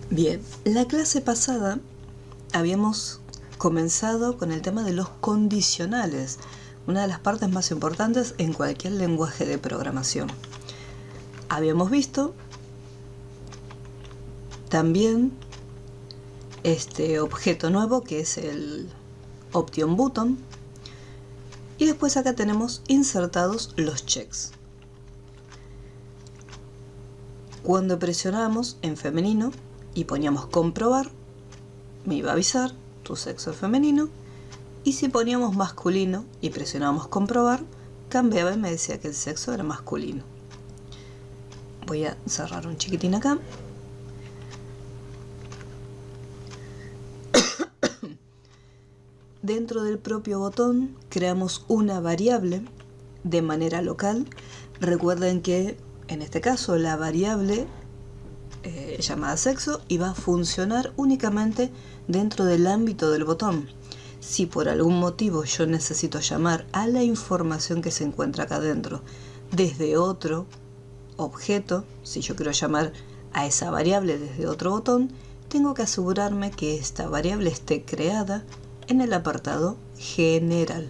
Bien, la clase pasada habíamos comenzado con el tema de los condicionales, una de las partes más importantes en cualquier lenguaje de programación. Habíamos visto también este objeto nuevo que es el Option Button, y después acá tenemos insertados los checks. Cuando presionamos en femenino y poníamos comprobar, me iba a avisar tu sexo es femenino, y si poníamos masculino y presionábamos comprobar, cambiaba y me decía que el sexo era masculino. Voy a cerrar un chiquitín acá. Dentro del propio botón creamos una variable de manera local. Recuerden que en este caso la variable llamada sexo iba a funcionar únicamente dentro del ámbito del botón. Si por algún motivo yo necesito llamar a la información que se encuentra acá dentro desde otro objeto, si yo quiero llamar a esa variable desde otro botón, tengo que asegurarme que esta variable esté creada en el apartado general,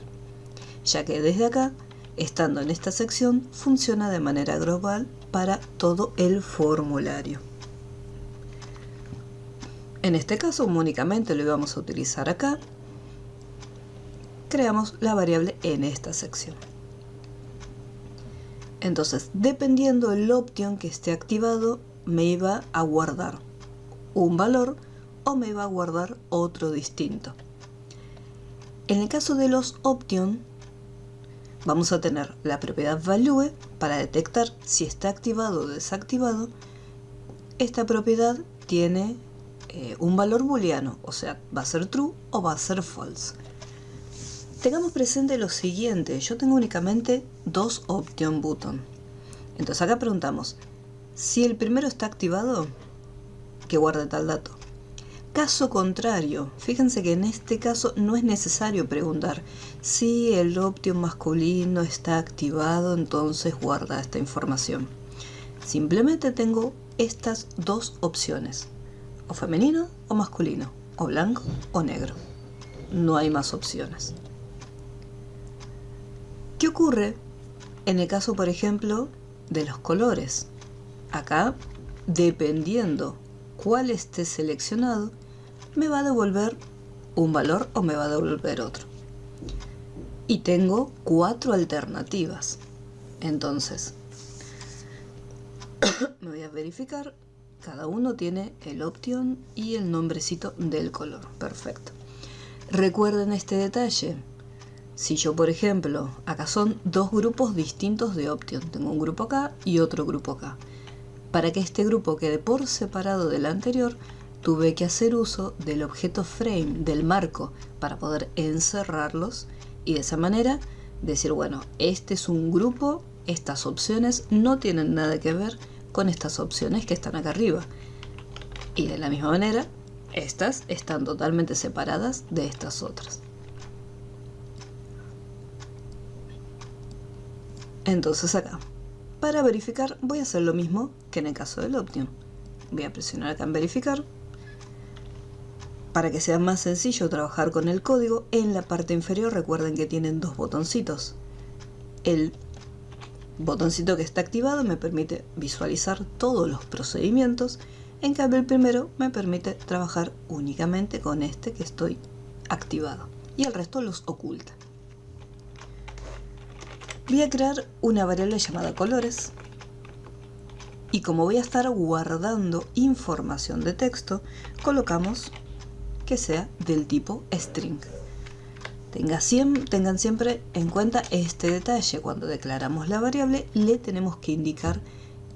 ya que desde acá, estando en esta sección, funciona de manera global para todo el formulario. En este caso únicamente lo íbamos a utilizar acá. Creamos la variable en esta sección. Entonces, dependiendo del option que esté activado, me iba a guardar un valor o me iba a guardar otro distinto. En el caso de los option, vamos a tener la propiedad value para detectar si está activado o desactivado. Esta propiedad tiene un valor booleano, o sea, va a ser true o va a ser false. Tengamos presente lo siguiente, yo tengo únicamente dos option button. Entonces acá preguntamos, si el primero está activado, que guarde tal dato. Caso contrario, fíjense que en este caso no es necesario preguntar si el option masculino está activado, entonces guarda esta información. Simplemente tengo estas dos opciones, o femenino o masculino, o blanco o negro. No hay más opciones. ¿Qué ocurre en el caso, por ejemplo, de los colores? Acá, dependiendo cuál esté seleccionado, me va a devolver un valor o me va a devolver otro. Y tengo 4 alternativas. Entonces, me voy a verificar. Cada uno tiene el option y el nombrecito del color. Perfecto. Recuerden este detalle. Si yo, por ejemplo, acá son dos grupos distintos de option. Tengo un grupo acá y otro grupo acá. Para que este grupo quede por separado del anterior, tuve que hacer uso del objeto frame, del marco, para poder encerrarlos y de esa manera decir, bueno, este es un grupo, estas opciones no tienen nada que ver con estas opciones que están acá arriba. Y de la misma manera, estas están totalmente separadas de estas otras. Entonces acá, para verificar, voy a hacer lo mismo que en el caso del option. Voy a presionar acá en verificar. Para que sea más sencillo trabajar con el código, en la parte inferior recuerden que tienen dos botoncitos. El botoncito que está activado me permite visualizar todos los procedimientos, en cambio el primero me permite trabajar únicamente con este que estoy activado y el resto los oculta. Voy a crear una variable llamada colores y como voy a estar guardando información de texto, colocamos que sea del tipo string. Tengan siempre en cuenta este detalle. Cuando declaramos la variable, le tenemos que indicar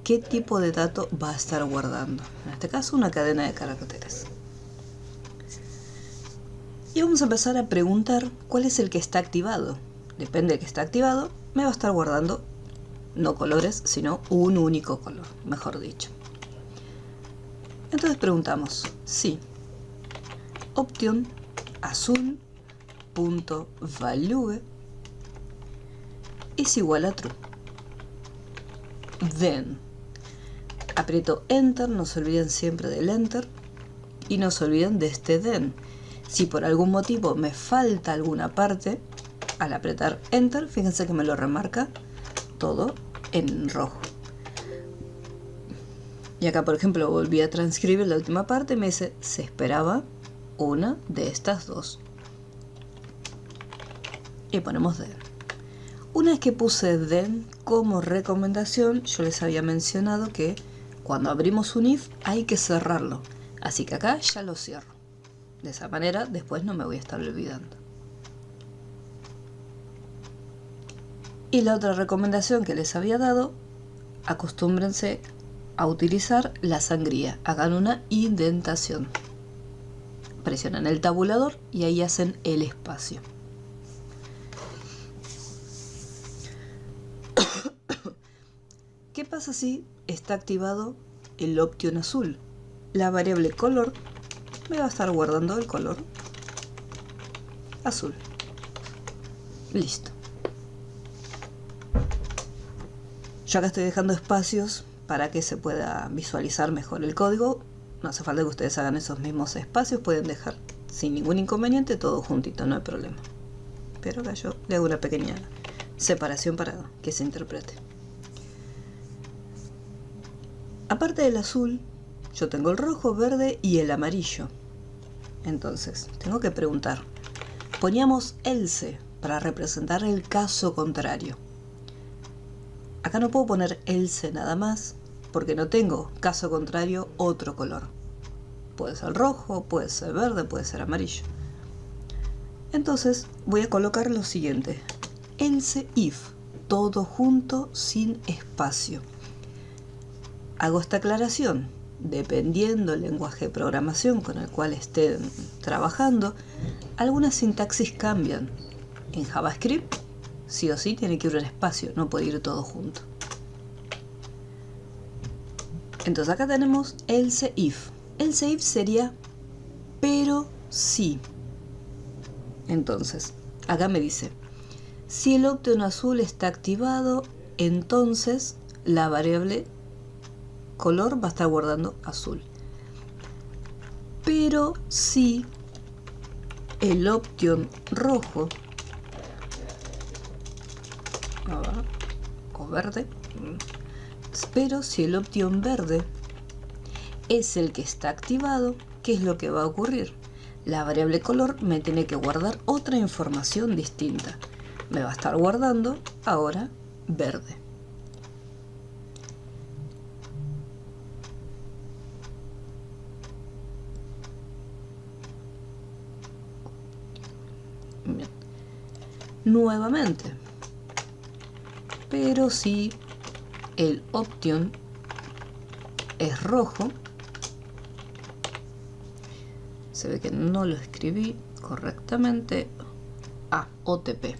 qué tipo de dato va a estar guardando. En este caso, una cadena de caracteres. Y vamos a empezar a preguntar cuál es el que está activado. Depende del que está activado, me va a estar guardando no colores, sino un único color, mejor dicho. Entonces preguntamos si option azul.value es igual a true. Then aprieto enter, no se olviden siempre del enter, y no se olviden de este then. Si por algún motivo me falta alguna parte, al apretar Enter, fíjense que me lo remarca todo en rojo. Y acá, por ejemplo, volví a transcribir la última parte y me dice, se esperaba una de estas dos. Y ponemos then. Una vez que puse then como recomendación, yo les había mencionado que cuando abrimos un if hay que cerrarlo. Así que acá ya lo cierro. De esa manera después no me voy a estar olvidando. Y la otra recomendación que les había dado, acostúmbrense a utilizar la sangría. Hagan una indentación. Presionan el tabulador y ahí hacen el espacio. ¿Qué pasa si está activado el option azul? La variable color me va a estar guardando el color azul. Listo. Yo acá estoy dejando espacios para que se pueda visualizar mejor el código. No hace falta que ustedes hagan esos mismos espacios, pueden dejar sin ningún inconveniente todo juntito, no hay problema. Pero acá yo le hago una pequeña separación para que se interprete. Aparte del azul, yo tengo el rojo, verde y el amarillo. Entonces, tengo que preguntar. Poníamos else para representar el caso contrario. Acá no puedo poner else nada más, porque no tengo caso contrario otro color. Puede ser rojo, puede ser verde, puede ser amarillo. Entonces, voy a colocar lo siguiente. Else if, todo junto sin espacio. Hago esta aclaración, dependiendo del lenguaje de programación con el cual estén trabajando, algunas sintaxis cambian. En JavaScript, sí o sí tiene que ir un espacio, no puede ir todo junto. Entonces acá tenemos else if. Else if sería pero sí. Entonces, acá me dice, si el option azul está activado, entonces la variable color va a estar guardando azul. Pero si el option rojo o verde, pero si el option verde es el que está activado, ¿qué es lo que va a ocurrir? La variable color me tiene que guardar otra información distinta. Me va a estar guardando ahora verde. Bien. Nuevamente, pero si el option es rojo, se ve que no lo escribí correctamente. OTP,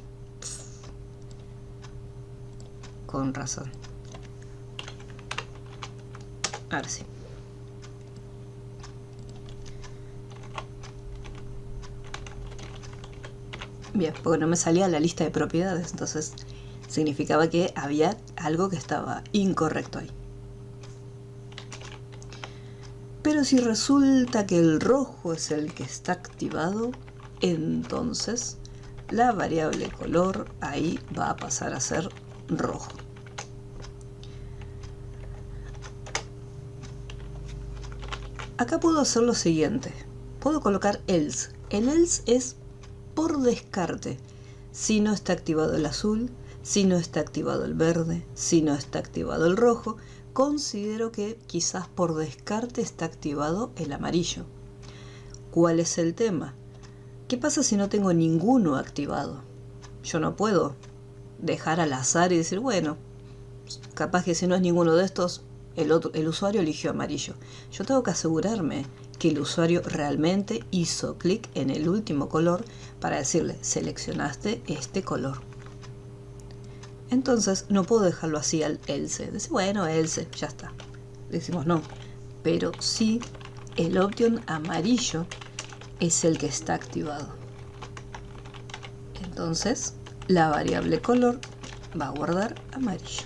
con razón. Ahora sí. Bien, porque no me salía la lista de propiedades, entonces significaba que había algo que estaba incorrecto ahí. Pero si resulta que el rojo es el que está activado, entonces la variable color ahí va a pasar a ser rojo. Acá puedo hacer lo siguiente. Puedo colocar else. El else es por descarte. Si no está activado el azul, si no está activado el verde, si no está activado el rojo, considero que quizás por descarte está activado el amarillo. ¿Cuál es el tema? ¿Qué pasa si no tengo ninguno activado? Yo no puedo dejar al azar y decir, bueno, capaz que si no es ninguno de estos, el usuario eligió amarillo. Yo tengo que asegurarme que el usuario realmente hizo clic en el último color para decirle, seleccionaste este color. Entonces no puedo dejarlo así al else. Decir, bueno, else, ya está. Decimos no. Pero sí, el option amarillo es el que está activado. Entonces, la variable color va a guardar amarillo.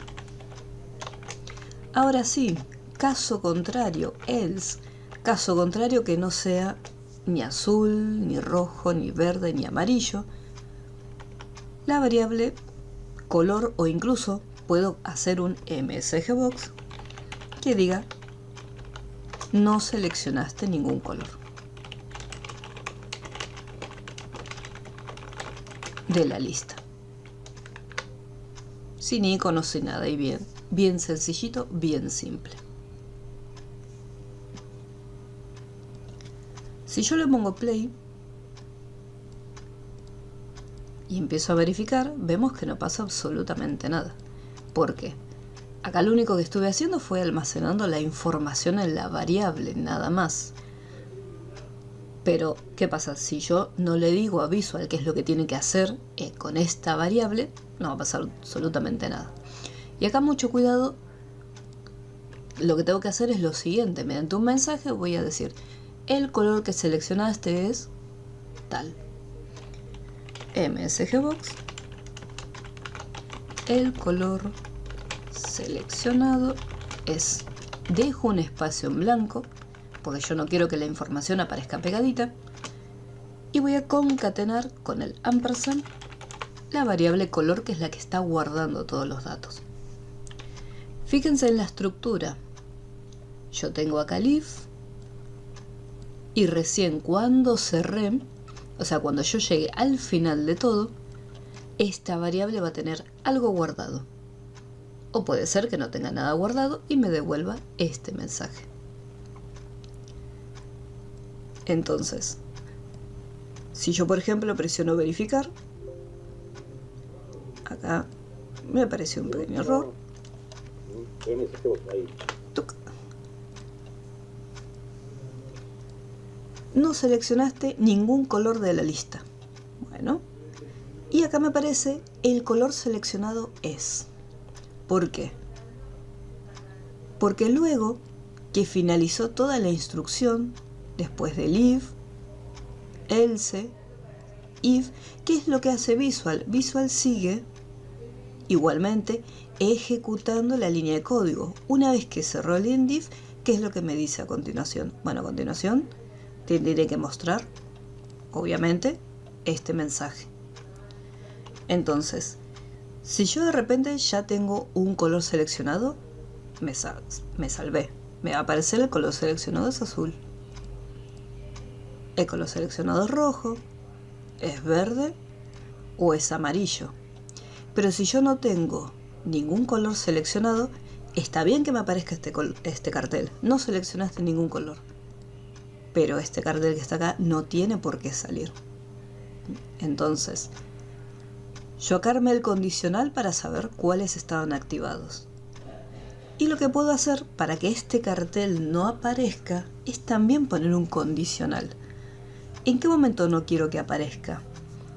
Ahora sí, caso contrario, else, Caso contrario, que no sea ni azul, ni rojo, ni verde, ni amarillo. La variable color, o incluso puedo hacer un MSGBox que diga no seleccionaste ningún color de la lista. Sin iconos, sin nada, y bien sencillito, bien simple. Si yo le pongo play y empiezo a verificar, vemos que no pasa absolutamente nada. ¿Por qué? Acá lo único que estuve haciendo fue almacenando la información en la variable, nada más. Pero, ¿qué pasa? Si yo no le digo a Visual qué es lo que tiene que hacer con esta variable, no va a pasar absolutamente nada. Y acá mucho cuidado, lo que tengo que hacer es lo siguiente. Mediante un mensaje voy a decir, el color que seleccionaste es tal. MSGBox, el color seleccionado es, dejo un espacio en blanco porque yo no quiero que la información aparezca pegadita, y voy a concatenar con el ampersand la variable color, que es la que está guardando todos los datos. Fíjense en la estructura. Yo tengo acá el if, y recién cuando cerré, o sea, cuando yo llegue al final de todo, esta variable va a tener algo guardado. O puede ser que no tenga nada guardado y me devuelva este mensaje. Entonces, si yo por ejemplo presiono verificar, acá me apareció un pequeño error. No seleccionaste ningún color de la lista. Bueno, y acá me aparece el color seleccionado es. ¿Por qué? Porque luego que finalizó toda la instrucción, después del if, else, if, ¿qué es lo que hace Visual? Visual sigue igualmente ejecutando la línea de código. Una vez que cerró el INDIF, ¿qué es lo que me dice a continuación? Bueno, a continuación tendré que mostrar, obviamente, este mensaje. Entonces, si yo de repente ya tengo un color seleccionado, me salvé. Me va a aparecer el color seleccionado es azul. El color seleccionado es rojo, es verde o es amarillo. Pero si yo no tengo ningún color seleccionado, está bien que me aparezca este cartel. No seleccionaste ningún color. Pero este cartel que está acá no tiene por qué salir. Entonces, yo acá armé el condicional para saber cuáles estaban activados. Y lo que puedo hacer para que este cartel no aparezca es también poner un condicional. ¿En qué momento no quiero que aparezca?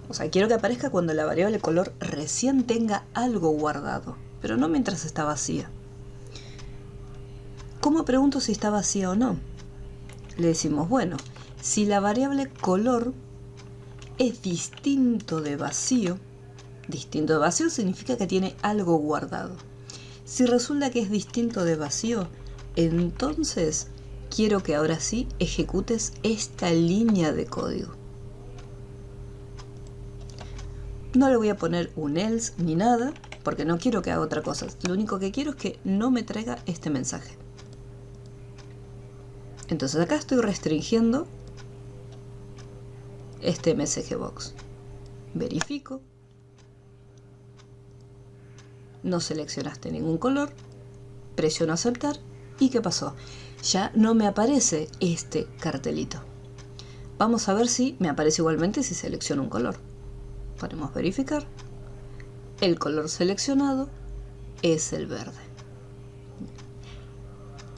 O sea, quiero que aparezca cuando la variable color recién tenga algo guardado, pero no mientras está vacía. ¿Cómo pregunto si está vacía o no? Le decimos, bueno, si la variable color es distinto de vacío significa que tiene algo guardado. Si resulta que es distinto de vacío, entonces quiero que ahora sí ejecutes esta línea de código. No le voy a poner un else ni nada, porque no quiero que haga otra cosa. Lo único que quiero es que no me traiga este mensaje. Entonces acá estoy restringiendo este MSGBox. Verifico. No seleccionaste ningún color. Presiono aceptar. ¿Y qué pasó? Ya no me aparece este cartelito. Vamos a ver si me aparece igualmente si selecciono un color. Ponemos verificar. El color seleccionado es el verde.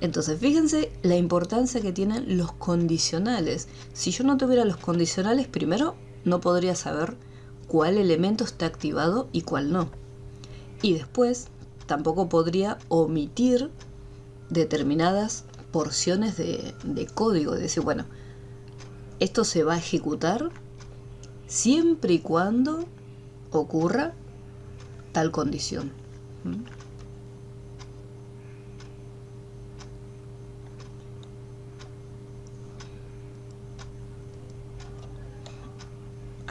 Entonces fíjense la importancia que tienen los condicionales. Si yo no tuviera los condicionales, primero no podría saber cuál elemento está activado y cuál no. Y después tampoco podría omitir determinadas porciones de código. Es decir, bueno, esto se va a ejecutar siempre y cuando ocurra tal condición.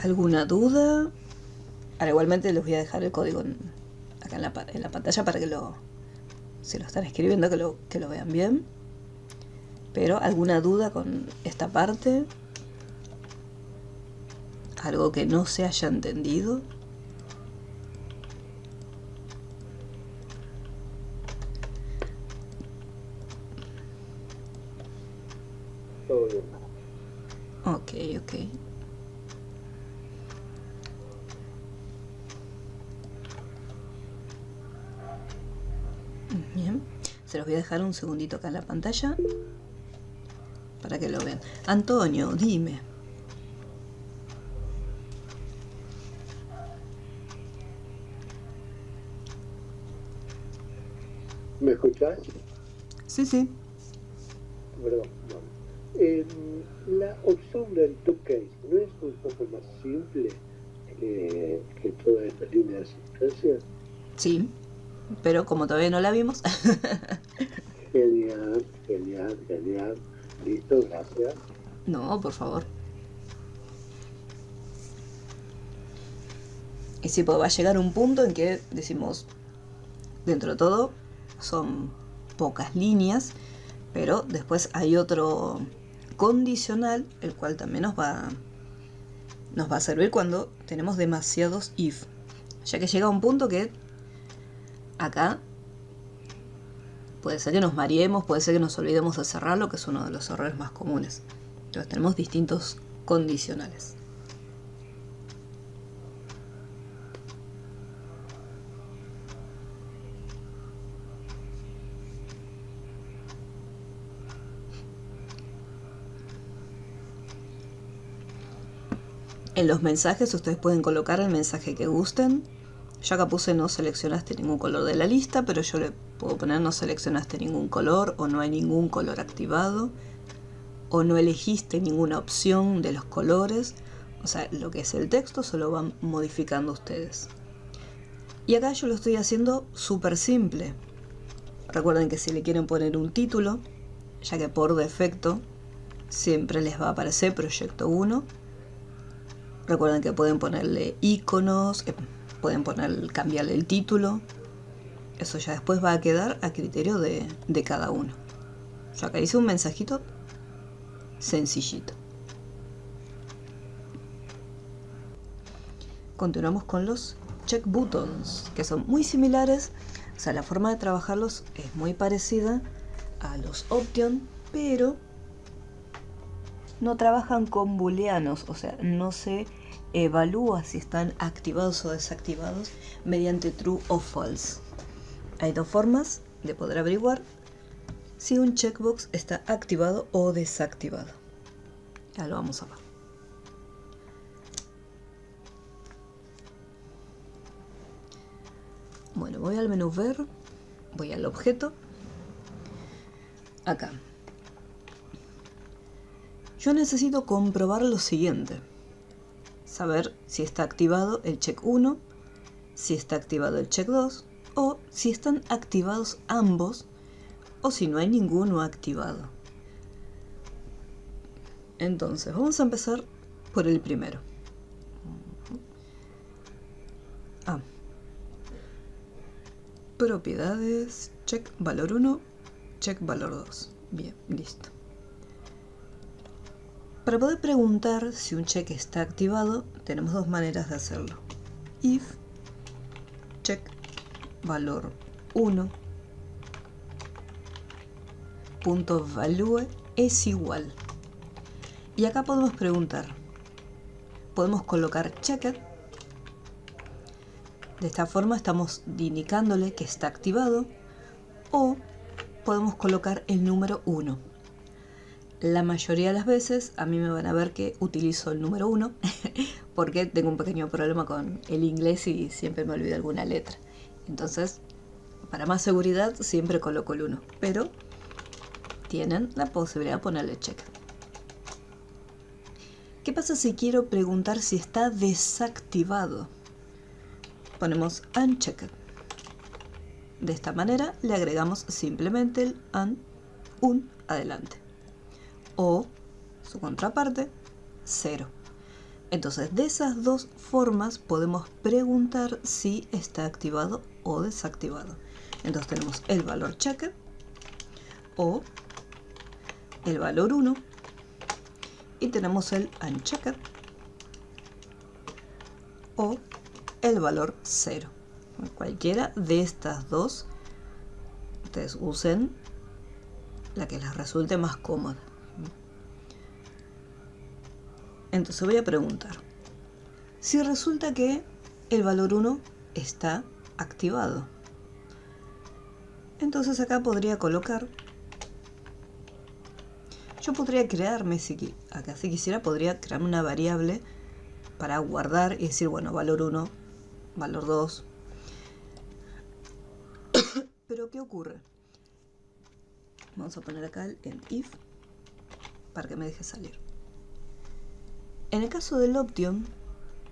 ¿Alguna duda? Ahora igualmente les voy a dejar el código acá en la pantalla para que si lo están escribiendo, que lo vean bien. Pero ¿alguna duda con esta parte? ¿Algo que no se haya entendido? Todo bien. Ok, ok. Bien. Se los voy a dejar un segundito acá en la pantalla para que lo vean. Antonio, dime. ¿Me escuchás? Sí, sí. Perdón, no. La opción del top case no es un poco más simple que todas estas líneas de asistencia. Sí, pero como todavía no la vimos. Genial, genial, genial. Listo, gracias. No, por favor. Y sí, pues va a llegar un punto en que decimos, dentro de todo, son pocas líneas, pero después hay otro condicional, el cual también nos va a servir cuando tenemos demasiados if. Ya que llega un punto que acá puede ser que nos mareemos, puede ser que nos olvidemos de cerrarlo, que es uno de los errores más comunes. Entonces tenemos distintos condicionales. En los mensajes ustedes pueden colocar el mensaje que gusten. Yo acá puse no seleccionaste ningún color de la lista, pero yo le puedo poner no seleccionaste ningún color, o no hay ningún color activado, o no elegiste ninguna opción de los colores. O sea, lo que es el texto se lo van modificando ustedes. Y acá yo lo estoy haciendo súper simple. Recuerden que si le quieren poner un título, ya que por defecto siempre les va a aparecer Proyecto 1. Recuerden que pueden ponerle iconos, pueden cambiarle el título. Eso ya después va a quedar a criterio de cada uno. Yo acá hice un mensajito sencillito. Continuamos con los check buttons, que son muy similares. O sea, la forma de trabajarlos es muy parecida a los option, pero no trabajan con booleanos, o sea, no se evalúa si están activados o desactivados mediante true o false. Hay dos formas de poder averiguar si un checkbox está activado o desactivado. Ya lo vamos a ver. Bueno, voy al menú ver, voy al objeto, acá. Yo necesito comprobar lo siguiente: saber si está activado el check 1, si está activado el check 2, o si están activados ambos, o si no hay ninguno activado. Entonces, vamos a empezar por el primero. Propiedades, check valor 1, check valor 2. Bien, listo. Para poder preguntar si un check está activado, tenemos dos maneras de hacerlo. If check valor 1 punto value es igual. Y acá podemos preguntar, podemos colocar checked. De esta forma estamos indicándole que está activado, o podemos colocar el número 1. La mayoría de las veces a mí me van a ver que utilizo el número 1 porque tengo un pequeño problema con el inglés y siempre me olvido alguna letra. Entonces, para más seguridad siempre coloco el 1, pero tienen la posibilidad de ponerle check. ¿Qué pasa si quiero preguntar si está desactivado? Ponemos unchecked. De esta manera le agregamos simplemente el un adelante. O su contraparte, 0. Entonces, de esas dos formas podemos preguntar si está activado o desactivado. Entonces tenemos el valor checker o el valor 1 y tenemos el unchecker o el valor 0. Cualquiera de estas dos, ustedes usen la que les resulte más cómoda. Entonces voy a preguntar, si resulta que el valor 1 está activado, entonces acá podría colocar, yo podría crearme, acá si quisiera podría crearme una variable para guardar y decir, bueno, valor 1, valor 2. Pero ¿qué ocurre? Vamos a poner acá el if para que me deje salir. En el caso del Option,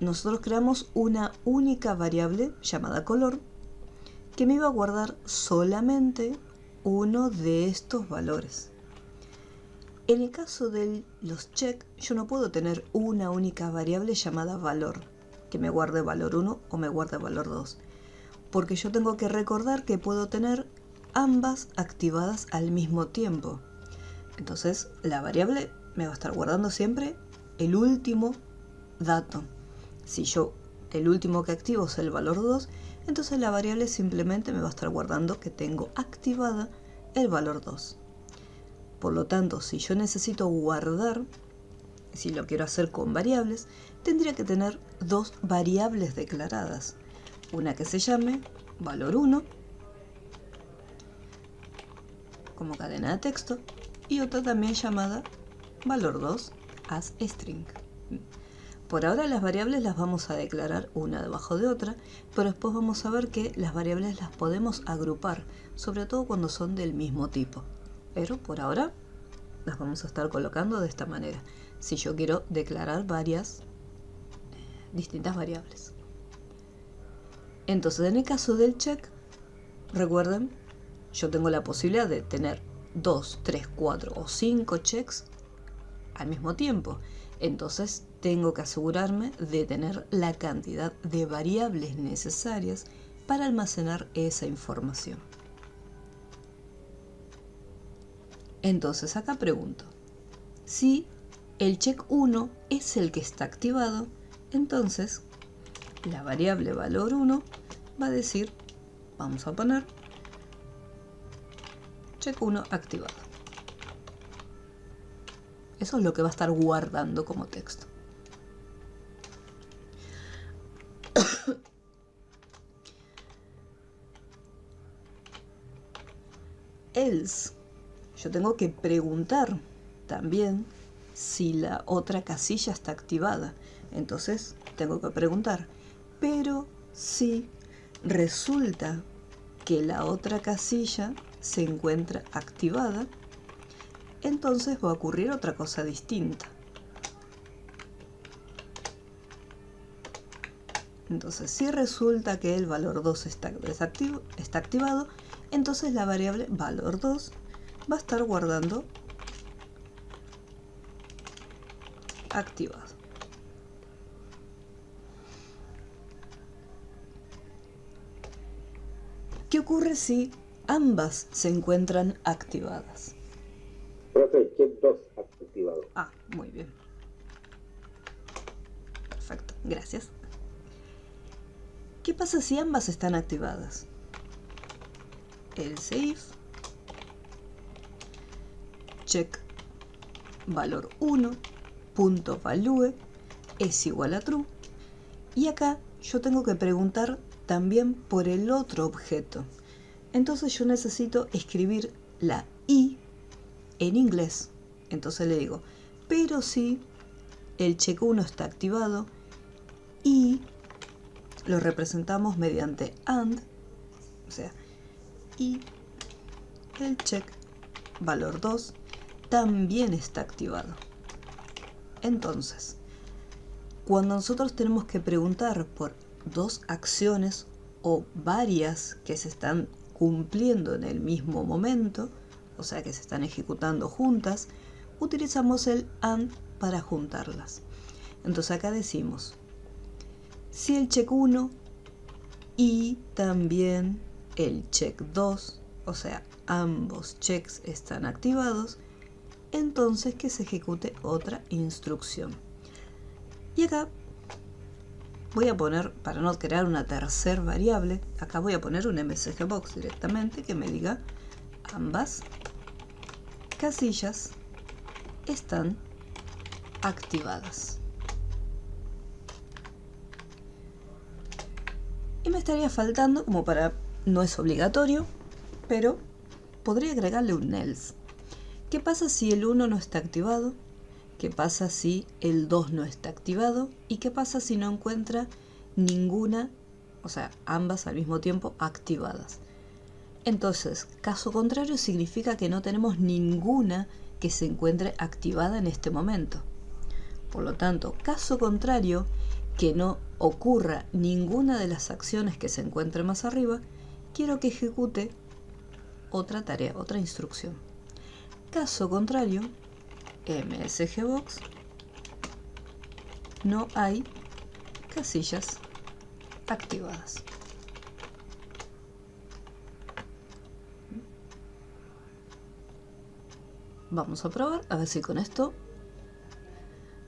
nosotros creamos una única variable llamada color que me iba a guardar solamente uno de estos valores. En el caso de los check, yo no puedo tener una única variable llamada valor, que me guarde valor 1 o me guarde valor 2, porque yo tengo que recordar que puedo tener ambas activadas al mismo tiempo. Entonces, la variable me va a estar guardando siempre el último dato. Si yo el último que activo es el valor 2, entonces la variable simplemente me va a estar guardando que tengo activada el valor 2. Por lo tanto, si yo necesito guardar, si lo quiero hacer con variables, tendría que tener dos variables declaradas. Una que se llame valor 1 como cadena de texto y otra también llamada valor 2 as string. Por ahora las variables las vamos a declarar una debajo de otra, pero después vamos a ver que las variables las podemos agrupar, sobre todo cuando son del mismo tipo. Pero por ahora las vamos a estar colocando de esta manera, si yo quiero declarar varias distintas variables. Entonces, en el caso del check, recuerden, yo tengo la posibilidad de tener 2, 3, 4 o 5 checks al mismo tiempo. Entonces tengo que asegurarme de tener la cantidad de variables necesarias para almacenar esa información. Entonces acá pregunto, si el check 1 es el que está activado, entonces la variable valor 1 va a decir, vamos a poner check 1 activado. Eso es lo que va a estar guardando como texto. Else, yo tengo que preguntar también si la otra casilla está activada. Entonces tengo que preguntar, pero si resulta que la otra casilla se encuentra activada, entonces va a ocurrir otra cosa distinta. Entonces, si resulta que el valor 2 está activado, entonces la variable valor 2 va a estar guardando activado. ¿Qué ocurre si ambas se encuentran activadas? Profe, check 2 activado. Ah, muy bien. Perfecto, gracias. ¿Qué pasa si ambas están activadas? Else if check valor 1 punto value es igual a true, y acá yo tengo que preguntar también por el otro objeto. Entonces yo necesito escribir la i en inglés. Entonces le digo, pero si el check 1 está activado y lo representamos mediante AND, o sea, y el check valor 2 también está activado. Entonces, cuando nosotros tenemos que preguntar por dos acciones o varias que se están cumpliendo en el mismo momento, o sea que se están ejecutando juntas, utilizamos el AND para juntarlas. Entonces acá decimos, si el check 1 y también el check 2, o sea, ambos checks están activados, entonces que se ejecute otra instrucción. Y acá voy a poner, para no crear una tercera variable, acá voy a poner un MSGBox directamente que me diga ambas casillas están activadas. Y me estaría faltando, como para, no es obligatorio, pero podría agregarle un else. ¿Qué pasa si el 1 no está activado? ¿Qué pasa si el 2 no está activado? ¿Y qué pasa si no encuentra ninguna, o sea, ambas al mismo tiempo activadas? Entonces, caso contrario significa que no tenemos ninguna que se encuentre activada en este momento. Por lo tanto, caso contrario, que no ocurra ninguna de las acciones que se encuentren más arriba, quiero que ejecute otra tarea, otra instrucción. Caso contrario, MSGBox, no hay casillas activadas. Vamos a probar a ver si con esto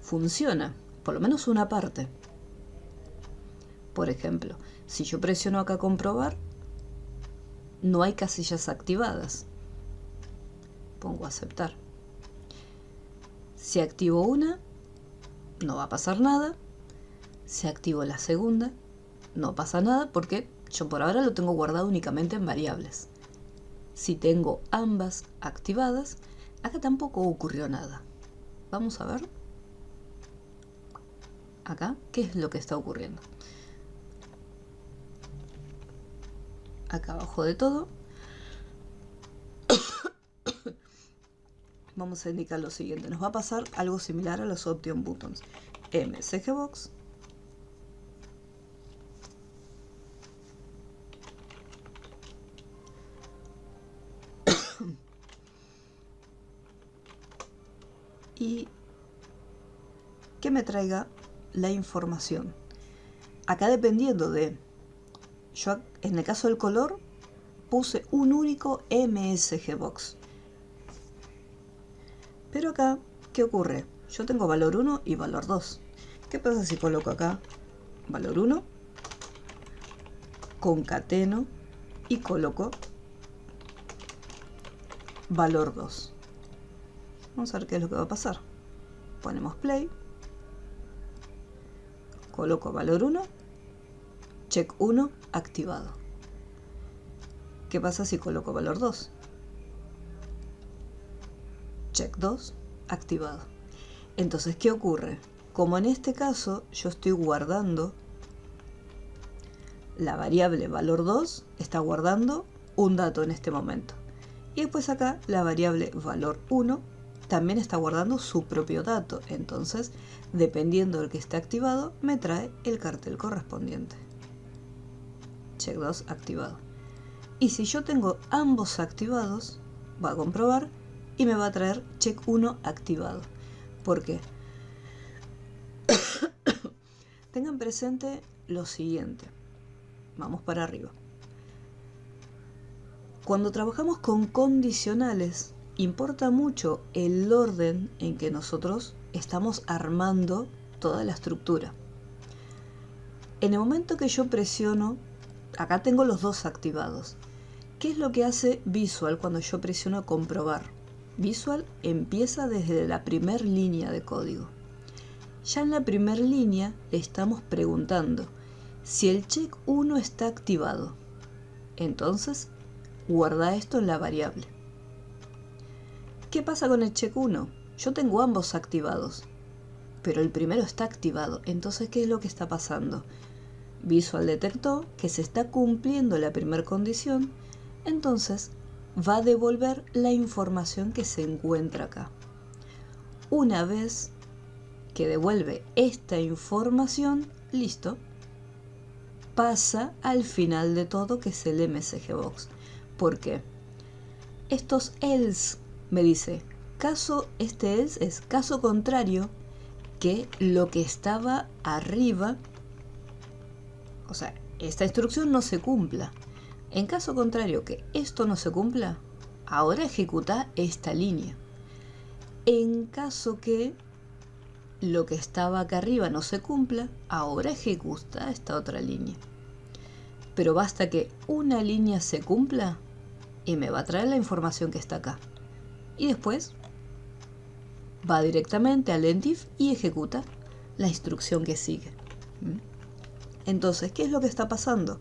funciona, por lo menos una parte. Por ejemplo, si yo presiono acá comprobar, no hay casillas activadas. Pongo aceptar. Si activo una, no va a pasar nada. Si activo la segunda, no pasa nada porque yo por ahora lo tengo guardado únicamente en variables. Si tengo ambas activadas, acá tampoco ocurrió nada. Vamos a ver acá qué es lo que está ocurriendo. Acá abajo de todo vamos a indicar lo siguiente. Nos va a pasar algo similar a los option buttons. MSGBox y que me traiga la información. Acá dependiendo de, yo en el caso del color puse un único MSGBox. Pero acá, ¿qué ocurre? Yo tengo valor 1 y valor 2. ¿Qué pasa si coloco acá valor 1, concateno y coloco valor 2? Vamos a ver qué es lo que va a pasar. Ponemos play, coloco valor 1, check 1 activado. ¿Qué pasa si coloco valor 2? Check 2 activado. Entonces, ¿qué ocurre? Como en este caso yo estoy guardando la variable valor 2, está guardando un dato en este momento. Y después acá la variable valor 1 también está guardando su propio dato. Entonces, dependiendo del que esté activado, me trae el cartel correspondiente. Check 2 activado. Y si yo tengo ambos activados, va a comprobar y me va a traer check 1 activado. ¿Por qué? Tengan presente lo siguiente. Vamos para arriba. Cuando trabajamos con condicionales, importa mucho el orden en que nosotros estamos armando toda la estructura. En el momento que yo presiono, acá tengo los dos activados. ¿Qué es lo que hace Visual cuando yo presiono comprobar? Visual empieza desde la primera línea de código. Ya en la primera línea le estamos preguntando si el check 1 está activado. Entonces, guarda esto en la variable. ¿Qué pasa con el check 1? Yo tengo ambos activados, pero el primero está activado. Entonces, ¿qué es lo que está pasando? Visual detectó que se está cumpliendo la primera condición, entonces va a devolver la información que se encuentra acá. Una vez que devuelve esta información, listo, pasa al final de todo, que es el MSGBox. ¿Por qué? Estos else me dice, este else es caso contrario que lo que estaba arriba, o sea, esta instrucción no se cumpla. En caso contrario, que esto no se cumpla, ahora ejecuta esta línea. En caso que lo que estaba acá arriba no se cumpla, ahora ejecuta esta otra línea. Pero basta que una línea se cumpla y me va a traer la información que está acá. Y después va directamente al endif y ejecuta la instrucción que sigue. Entonces, ¿qué es lo que está pasando?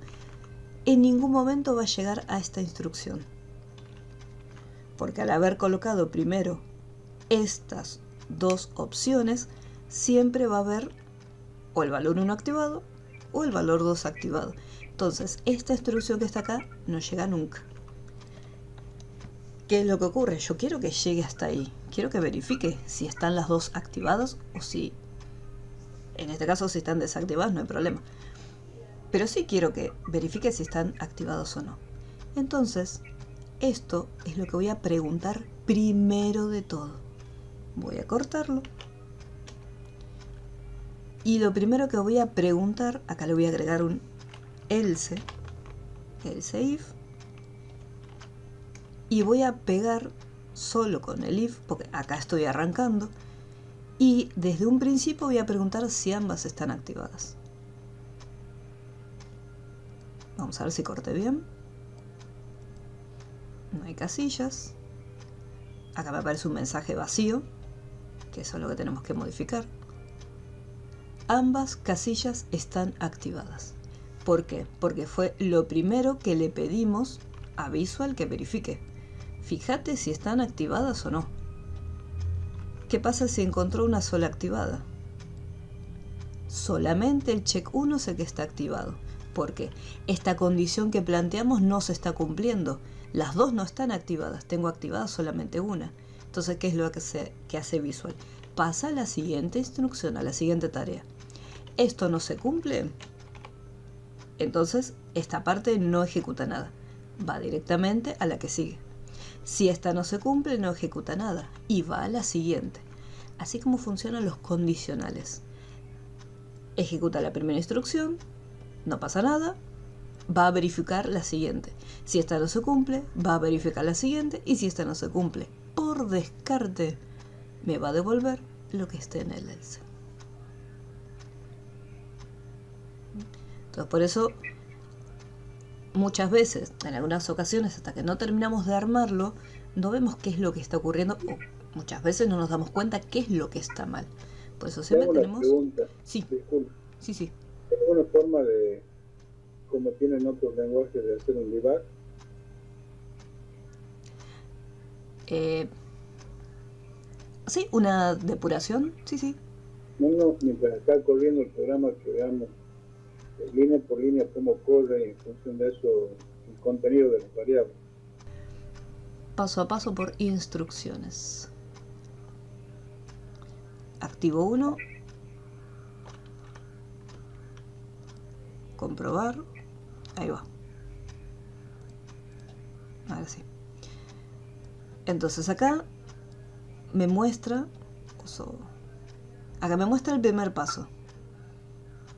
En ningún momento va a llegar a esta instrucción, porque al haber colocado primero estas dos opciones, siempre va a haber o el valor 1 activado o el valor 2 activado. Entonces, esta instrucción que está acá no llega nunca. ¿Qué es lo que ocurre? Yo quiero que llegue hasta ahí. Quiero que verifique si están las dos activadas o si, en este caso, si están desactivadas, no hay problema. Pero sí quiero que verifique si están activados o no. Entonces, esto es lo que voy a preguntar primero de todo. Voy a cortarlo. Y lo primero que voy a preguntar, acá le voy a agregar un else if, y voy a pegar solo con el if, porque acá estoy arrancando, y desde un principio voy a preguntar si ambas están activadas. Vamos a ver si corté bien. No hay casillas. Acá me aparece un mensaje vacío, que eso es lo que tenemos que modificar. Ambas casillas están activadas. ¿Por qué? Porque fue lo primero que le pedimos a Visual que verifique. Fíjate si están activadas o no. ¿Qué pasa si encontró una sola activada? Solamente el check 1 es el que está activado, porque esta condición que planteamos no se está cumpliendo. Las dos no están activadas, tengo activada solamente una. Entonces, ¿qué es lo que hace Visual? Pasa a la siguiente instrucción, a la siguiente tarea. Esto no se cumple, entonces esta parte no ejecuta nada, va directamente a la que sigue. Si esta no se cumple, no ejecuta nada y va a la siguiente. Así como funcionan los condicionales. Ejecuta la primera instrucción, no pasa nada, va a verificar la siguiente. Si esta no se cumple, va a verificar la siguiente, y si esta no se cumple, por descarte, me va a devolver lo que esté en el else. Entonces, por eso, muchas veces, en algunas ocasiones, hasta que no terminamos de armarlo, no vemos qué es lo que está ocurriendo, o muchas veces no nos damos cuenta qué es lo que está mal. Por eso siempre tenemos... Pregunta. Sí. Disculpe. Sí. ¿Hay alguna forma de, como tienen otros lenguajes, de hacer un debug? Sí, una depuración, sí. No, mientras está corriendo el programa, que veamos línea por línea cómo corre y en función de eso el contenido de las variables. Paso a paso por instrucciones. Activo 1. Comprobar. Ahí va. Ahora sí. Entonces acá me muestra... Acá me muestra el primer paso.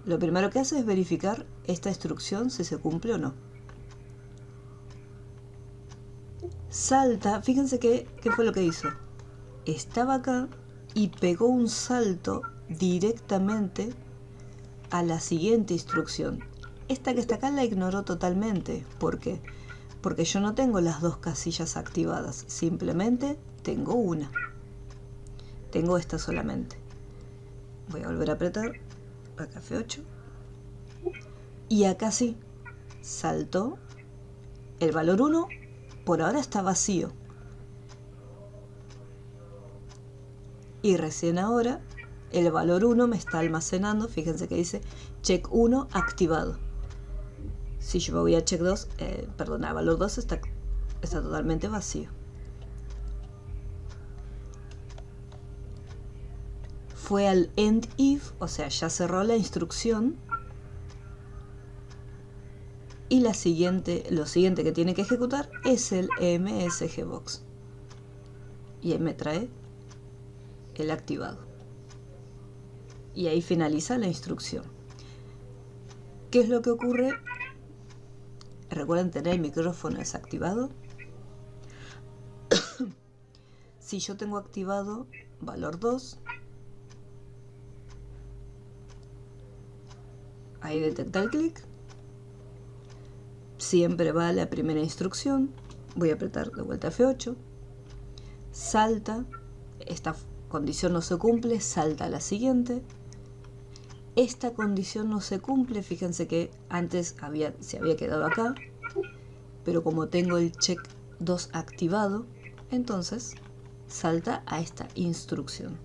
Lo primero que hace es verificar esta instrucción si se cumple o no. Salta, fíjense qué fue lo que hizo. Estaba acá y pegó un salto directamente a la siguiente instrucción. Esta que está acá la ignoró totalmente. ¿Por qué? Porque yo no tengo las dos casillas activadas, simplemente tengo una. Tengo esta solamente. Voy a volver a apretar acá F8. Y acá sí, saltó el valor 1, por ahora está vacío. Y recién ahora el valor 1 me está almacenando, fíjense que dice check 1 activado. Si yo me voy a check 2, el valor 2 está totalmente vacío. Fue al end if, o sea, ya cerró la instrucción. Y lo siguiente que tiene que ejecutar es el msgbox. Y ahí me trae el activado. y ahí finaliza la instrucción. ¿Qué es lo que ocurre? Recuerden tener el micrófono desactivado. Si yo tengo activado valor 2, ahí detecta el clic, siempre va a la primera instrucción, voy a apretar de vuelta F8, salta, esta condición no se cumple, salta a la siguiente. Esta condición no se cumple, fíjense que antes se había quedado acá, pero como tengo el check 2 activado, entonces salta a esta instrucción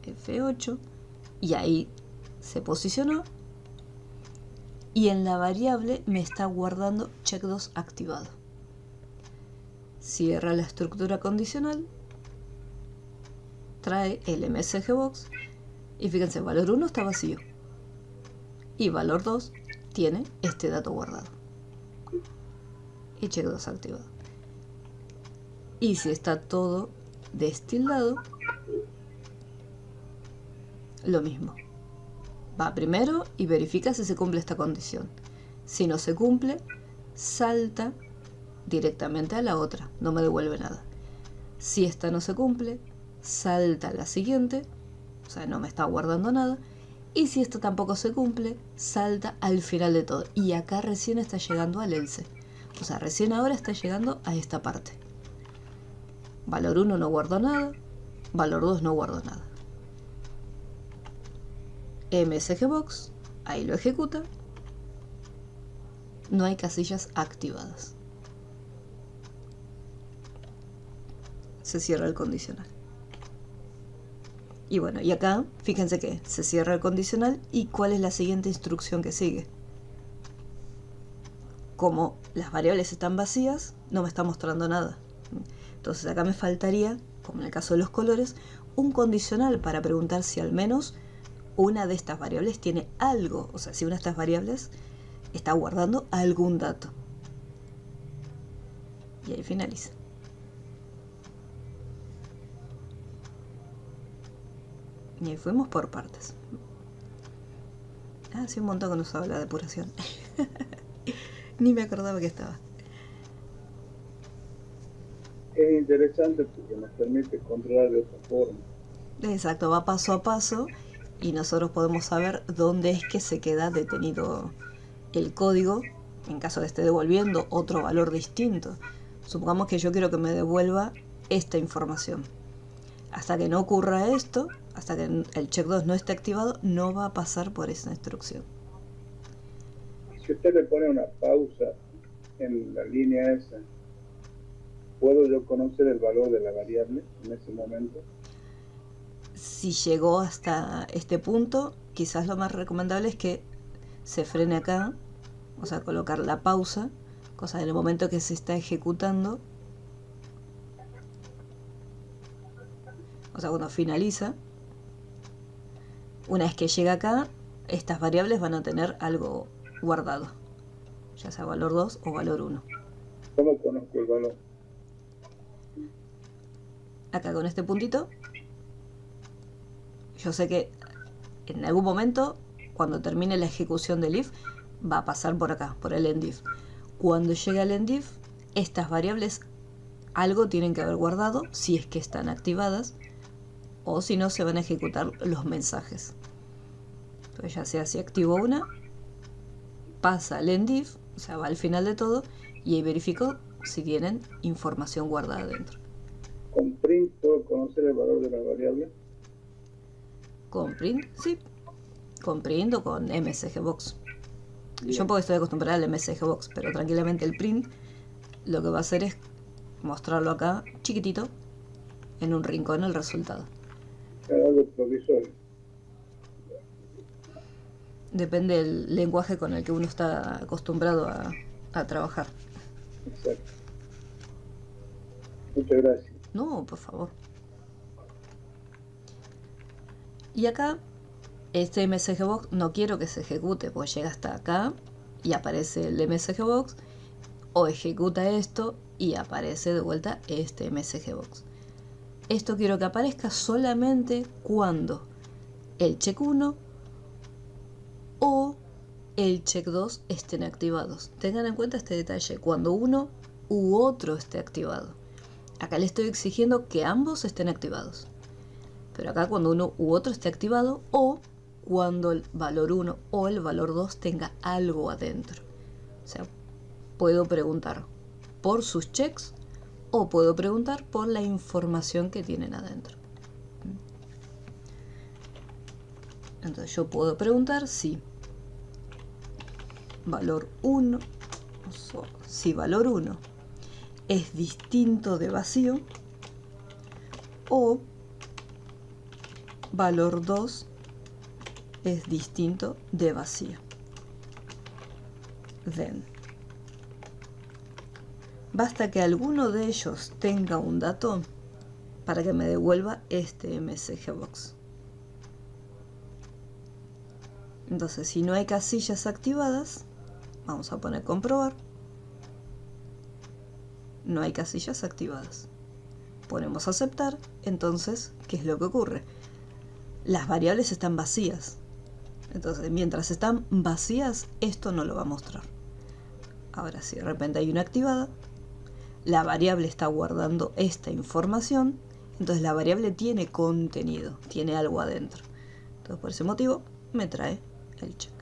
F8 y ahí se posicionó y en la variable me está guardando check 2 activado. Cierra la estructura condicional, trae el MSGBox y fíjense, valor 1 está vacío y valor 2 tiene este dato guardado y check 2 activado. Y si está todo destildado, lo mismo. Va primero y verifica si se cumple esta condición. Si no se cumple, salta directamente a la otra, no me devuelve nada. Si esta no se cumple, salta a la siguiente, o sea, no me está guardando nada. Y si esta tampoco se cumple, salta al final de todo. Y acá recién está llegando al else. O sea, recién ahora está llegando a esta parte. Valor 1 no guardo nada, valor 2 no guardo nada. MSGBox, ahí lo ejecuta. No hay casillas activadas. Se cierra el condicional. Y bueno, y acá, fíjense que se cierra el condicional y cuál es la siguiente instrucción que sigue. Como las variables están vacías, no me está mostrando nada. Entonces acá me faltaría, como en el caso de los colores, un condicional para preguntar si al menos una de estas variables tiene algo. O sea, si una de estas variables está guardando algún dato. Y ahí finaliza. Y ahí fuimos por partes. Ah, sí, un montón que no usaba la depuración. Ni me acordaba que estaba. Es interesante porque nos permite controlar de otra forma. Exacto, va paso a paso y nosotros podemos saber dónde es que se queda detenido el código en caso de esté devolviendo otro valor distinto. Supongamos que yo quiero que me devuelva esta información. Hasta que no ocurra esto, hasta que el check 2 no esté activado, no va a pasar por esa instrucción. Si usted le pone una pausa en la línea esa, ¿puedo yo conocer el valor de la variable en ese momento? Si llegó hasta este punto, quizás lo más recomendable es que se frene acá, o sea, colocar la pausa, cosa en el momento que se está ejecutando, o sea, cuando finaliza, una vez que llega acá, estas variables van a tener algo guardado, ya sea valor 2 o valor 1. ¿Cómo conozco el valor? Acá con este puntito, yo sé que en algún momento, cuando termine la ejecución del if, va a pasar por acá, por el endif. Cuando llegue al endif, estas variables algo tienen que haber guardado, si es que están activadas, o si no se van a ejecutar los mensajes. Entonces ya sea si activo una, pasa al endif, o sea, va al final de todo, y ahí verifico si tienen información guardada dentro. ¿Con print puedo conocer el valor de la variable? Con print, sí. Con print o con MSGBox. Bien. Yo porque estoy acostumbrada al MSGBox, pero tranquilamente el print lo que va a hacer es mostrarlo acá chiquitito en un rincón el resultado. Algo provisorio. Depende del lenguaje con el que uno está acostumbrado a trabajar. Exacto. Muchas gracias. No, por favor. Y acá, este MSGBox no quiero que se ejecute, porque llega hasta acá y aparece el MSGBox, o ejecuta esto y aparece de vuelta este MSGBox. Esto quiero que aparezca solamente cuando el check 1 o el check 2 estén activados. Tengan en cuenta este detalle, cuando uno u otro esté activado. Acá le estoy exigiendo que ambos estén activados. Pero acá cuando uno u otro esté activado o cuando el valor 1 o el valor 2 tenga algo adentro. O sea, puedo preguntar por sus checks o puedo preguntar por la información que tienen adentro. Entonces yo puedo preguntar si valor 1, si valor 1 es distinto de vacío o valor 2 es distinto de vacío. Then, basta que alguno de ellos tenga un dato para que me devuelva este MSG Box. Entonces, si no hay casillas activadas, vamos a poner comprobar. No hay casillas activadas. Ponemos aceptar. Entonces, ¿qué es lo que ocurre? Las variables están vacías. Entonces, mientras están vacías, esto no lo va a mostrar. Ahora, si de repente hay una activada, la variable está guardando esta información, entonces la variable tiene contenido, tiene algo adentro. Entonces, por ese motivo, me trae el check.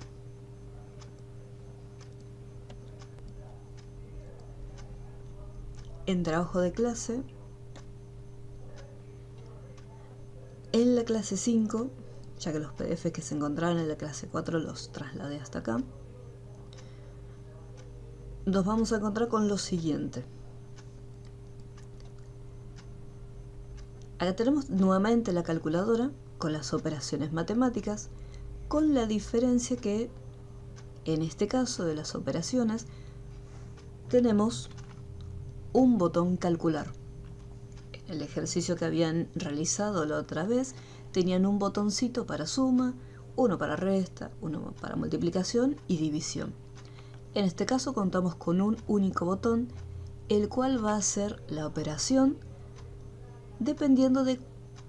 En trabajo de clase, en la clase 5, ya que los PDF que se encontraban en la clase 4 los trasladé hasta acá, nos vamos a encontrar con lo siguiente. Acá tenemos nuevamente la calculadora con las operaciones matemáticas, con la diferencia que en este caso de las operaciones tenemos un botón calcular. En el ejercicio que habían realizado la otra vez tenían un botoncito para suma, uno para resta, uno para multiplicación y división. En este caso contamos con un único botón, el cual va a hacer la operación dependiendo de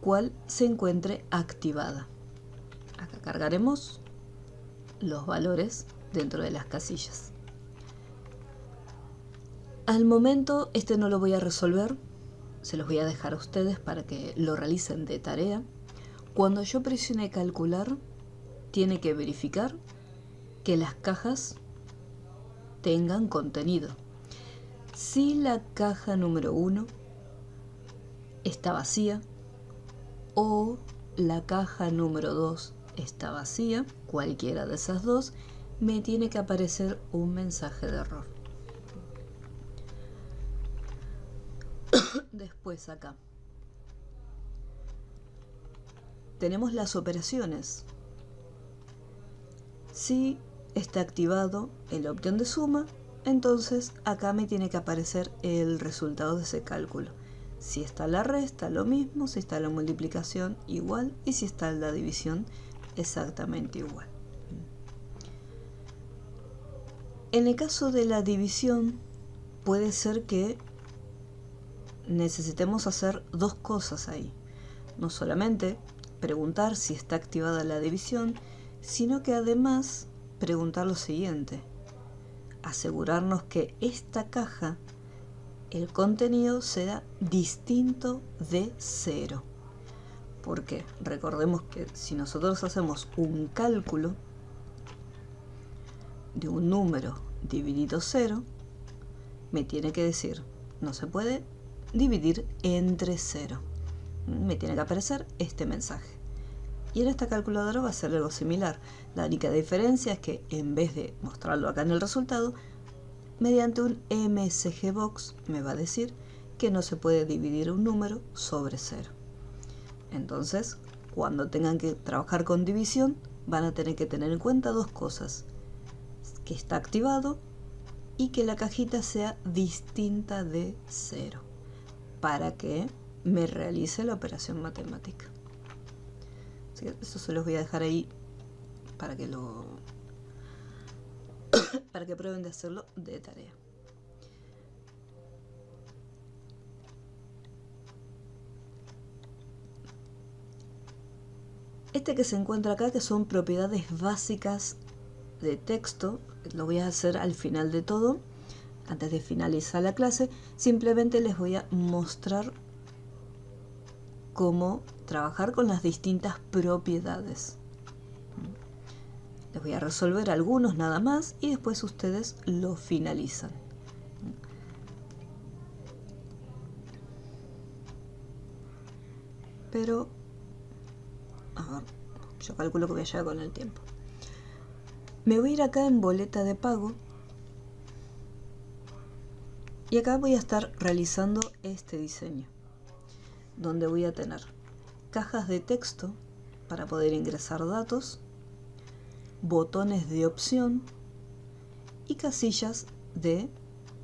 cuál se encuentre activada. Acá cargaremos los valores dentro de las casillas. Al momento este no lo voy a resolver, se los voy a dejar a ustedes para que lo realicen de tarea. Cuando yo presione calcular, tiene que verificar que las cajas tengan contenido. Si la caja número 1 está vacía o la caja número 2 está vacía, cualquiera de esas dos, me tiene que aparecer un mensaje de error. Después acá tenemos las operaciones. Si está activado en la opción de suma, entonces acá me tiene que aparecer el resultado de ese cálculo. Si está la resta, lo mismo. Si está la multiplicación, igual. Y si está la división, exactamente igual. En el caso de la división, puede ser que necesitemos hacer dos cosas ahí. No solamente preguntar si está activada la división, sino que además preguntar lo siguiente. Asegurarnos que esta caja, el contenido sea distinto de 0. Porque recordemos que si nosotros hacemos un cálculo de un número dividido 0, me tiene que decir, no se puede dividir entre 0. Me tiene que aparecer este mensaje. Y en esta calculadora va a ser algo similar. La única diferencia es que en vez de mostrarlo acá en el resultado, mediante un MSG Box me va a decir que no se puede dividir un número sobre 0. Entonces, cuando tengan que trabajar con división, van a tener que tener en cuenta dos cosas. Que está activado y que la cajita sea distinta de 0 para que me realice la operación matemática. Así que eso se los voy a dejar ahí para que para que prueben de hacerlo de tarea. Este que se encuentra acá, que son propiedades básicas de texto, lo voy a hacer al final de todo, antes de finalizar la clase. Simplemente les voy a mostrar cómo trabajar con las distintas propiedades. Les voy a resolver algunos nada más y después ustedes lo finalizan. Pero, a ver, yo calculo que voy a llegar con el tiempo. Me voy a ir acá en boleta de pago. Y acá voy a estar realizando este diseño, donde voy a tener cajas de texto para poder ingresar datos, botones de opción y casillas de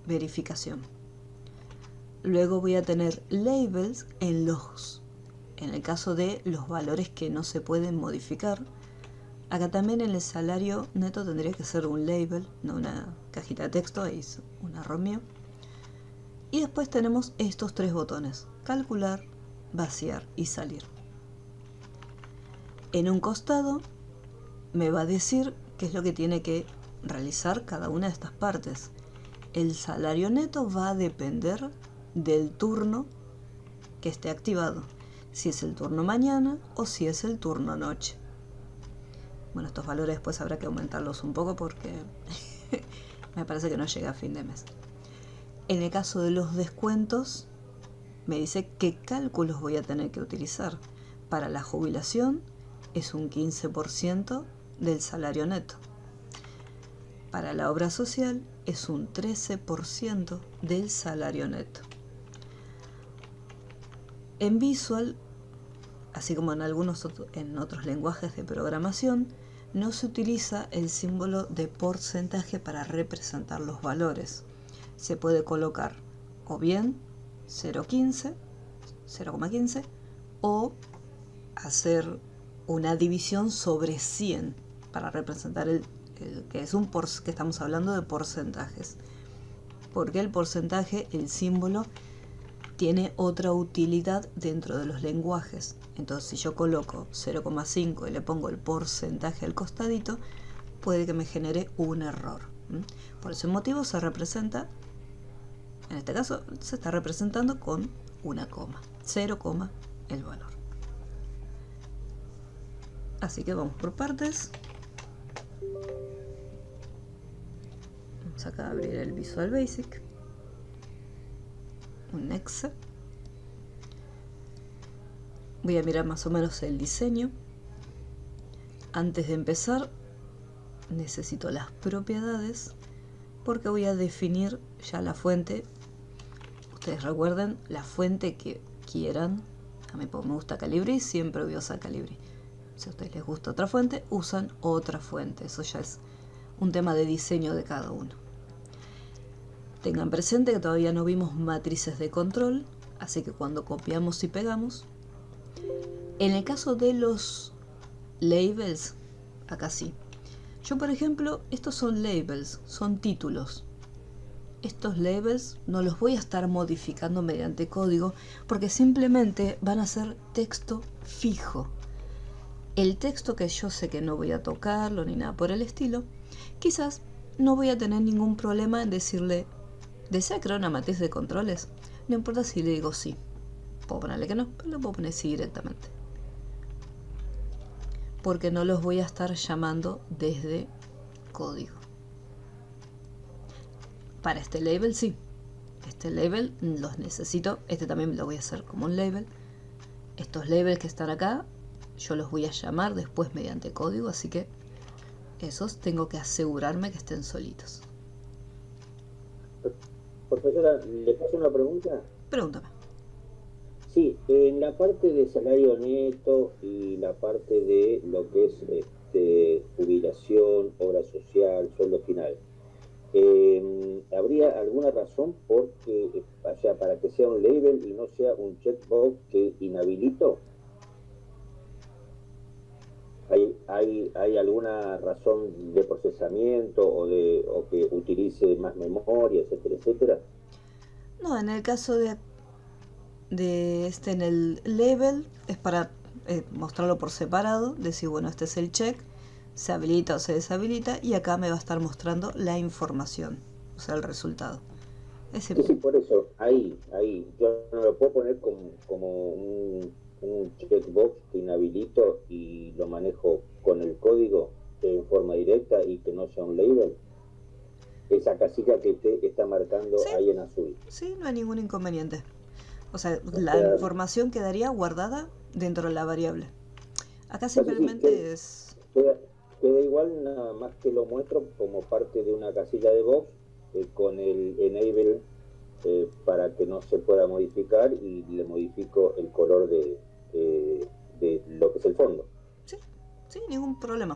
verificación. Luego voy a tener labels en el caso de los valores que no se pueden modificar. Acá también en el salario neto tendría que ser un label, no una cajita de texto, ahí es un error mío. Y después tenemos estos tres botones: calcular, vaciar y salir. En un costado me va a decir qué es lo que tiene que realizar cada una de estas partes. El salario neto va a depender del turno que esté activado, si es el turno mañana o si es el turno noche. Bueno, estos valores después habrá que aumentarlos un poco porque me parece que no llega a fin de mes. En el caso de los descuentos, me dice qué cálculos voy a tener que utilizar. Para la jubilación es un 15% del salario neto. Para la obra social es un 13% del salario neto. En Visual, así como en otros lenguajes de programación, no se utiliza el símbolo de porcentaje para representar los valores. Se puede colocar o bien 0,15 o hacer una división sobre 100 para representar el que estamos hablando de porcentajes. Porque el porcentaje, el símbolo, tiene otra utilidad dentro de los lenguajes. Entonces, si yo coloco 0,5 y le pongo el porcentaje al costadito, puede que me genere un error. Por ese motivo se representa, en este caso se está representando con una coma, 0, el valor. Así que vamos por partes. Vamos acá a abrir el Visual Basic, un exe. Voy a mirar más o menos el diseño. Antes de empezar necesito las propiedades porque voy a definir ya la fuente. Ustedes recuerden la fuente que quieran. A mí me gusta Calibri, siempre voy a usar Calibri. Si a ustedes les gusta otra fuente, usan otra fuente. Eso ya es un tema de diseño de cada uno. Tengan presente que todavía no vimos matrices de control, así que cuando copiamos y pegamos, en el caso de los labels, acá sí. Yo, por ejemplo, estos son labels, son títulos. Estos labels no los voy a estar modificando mediante código porque simplemente van a ser texto fijo. El texto que yo sé que no voy a tocarlo ni nada por el estilo, quizás no voy a tener ningún problema en decirle: ¿desea crear una matriz de controles? No importa si le digo sí. Puedo ponerle que no, pero lo puedo poner sí directamente. Porque no los voy a estar llamando desde código. Para este label sí. Este label los necesito. Este también lo voy a hacer como un label. Estos labels que están acá, yo los voy a llamar después mediante código, así que esos tengo que asegurarme que estén solitos. Profesora, ¿le paso una pregunta? Pregúntame. Sí, en la parte de salario neto y la parte de lo que es jubilación, obra social, sueldo final, ¿habría alguna razón para que sea un label y no sea un checkbox que inhabilito? ¿Hay alguna razón de procesamiento o que utilice más memoria, etcétera, etcétera? No, en el caso en el label es para mostrarlo por separado, decir, bueno, este es el check, se habilita o se deshabilita, y acá me va a estar mostrando la información, o sea, el resultado. Sí, por eso, ahí, yo no lo puedo poner como un checkbox que inhabilito y lo manejo con el código en forma directa y que no sea un label. Esa casilla que te está marcando Sí, ahí en azul. sí, no hay ningún inconveniente. O sea, O la sea, información quedaría guardada dentro de la variable. Acá no sé si simplemente es... queda igual, nada más que lo muestro como parte de una casilla de box con el enable para que no se pueda modificar y le modifico el color de lo que es el fondo. Sí, sí, ningún problema.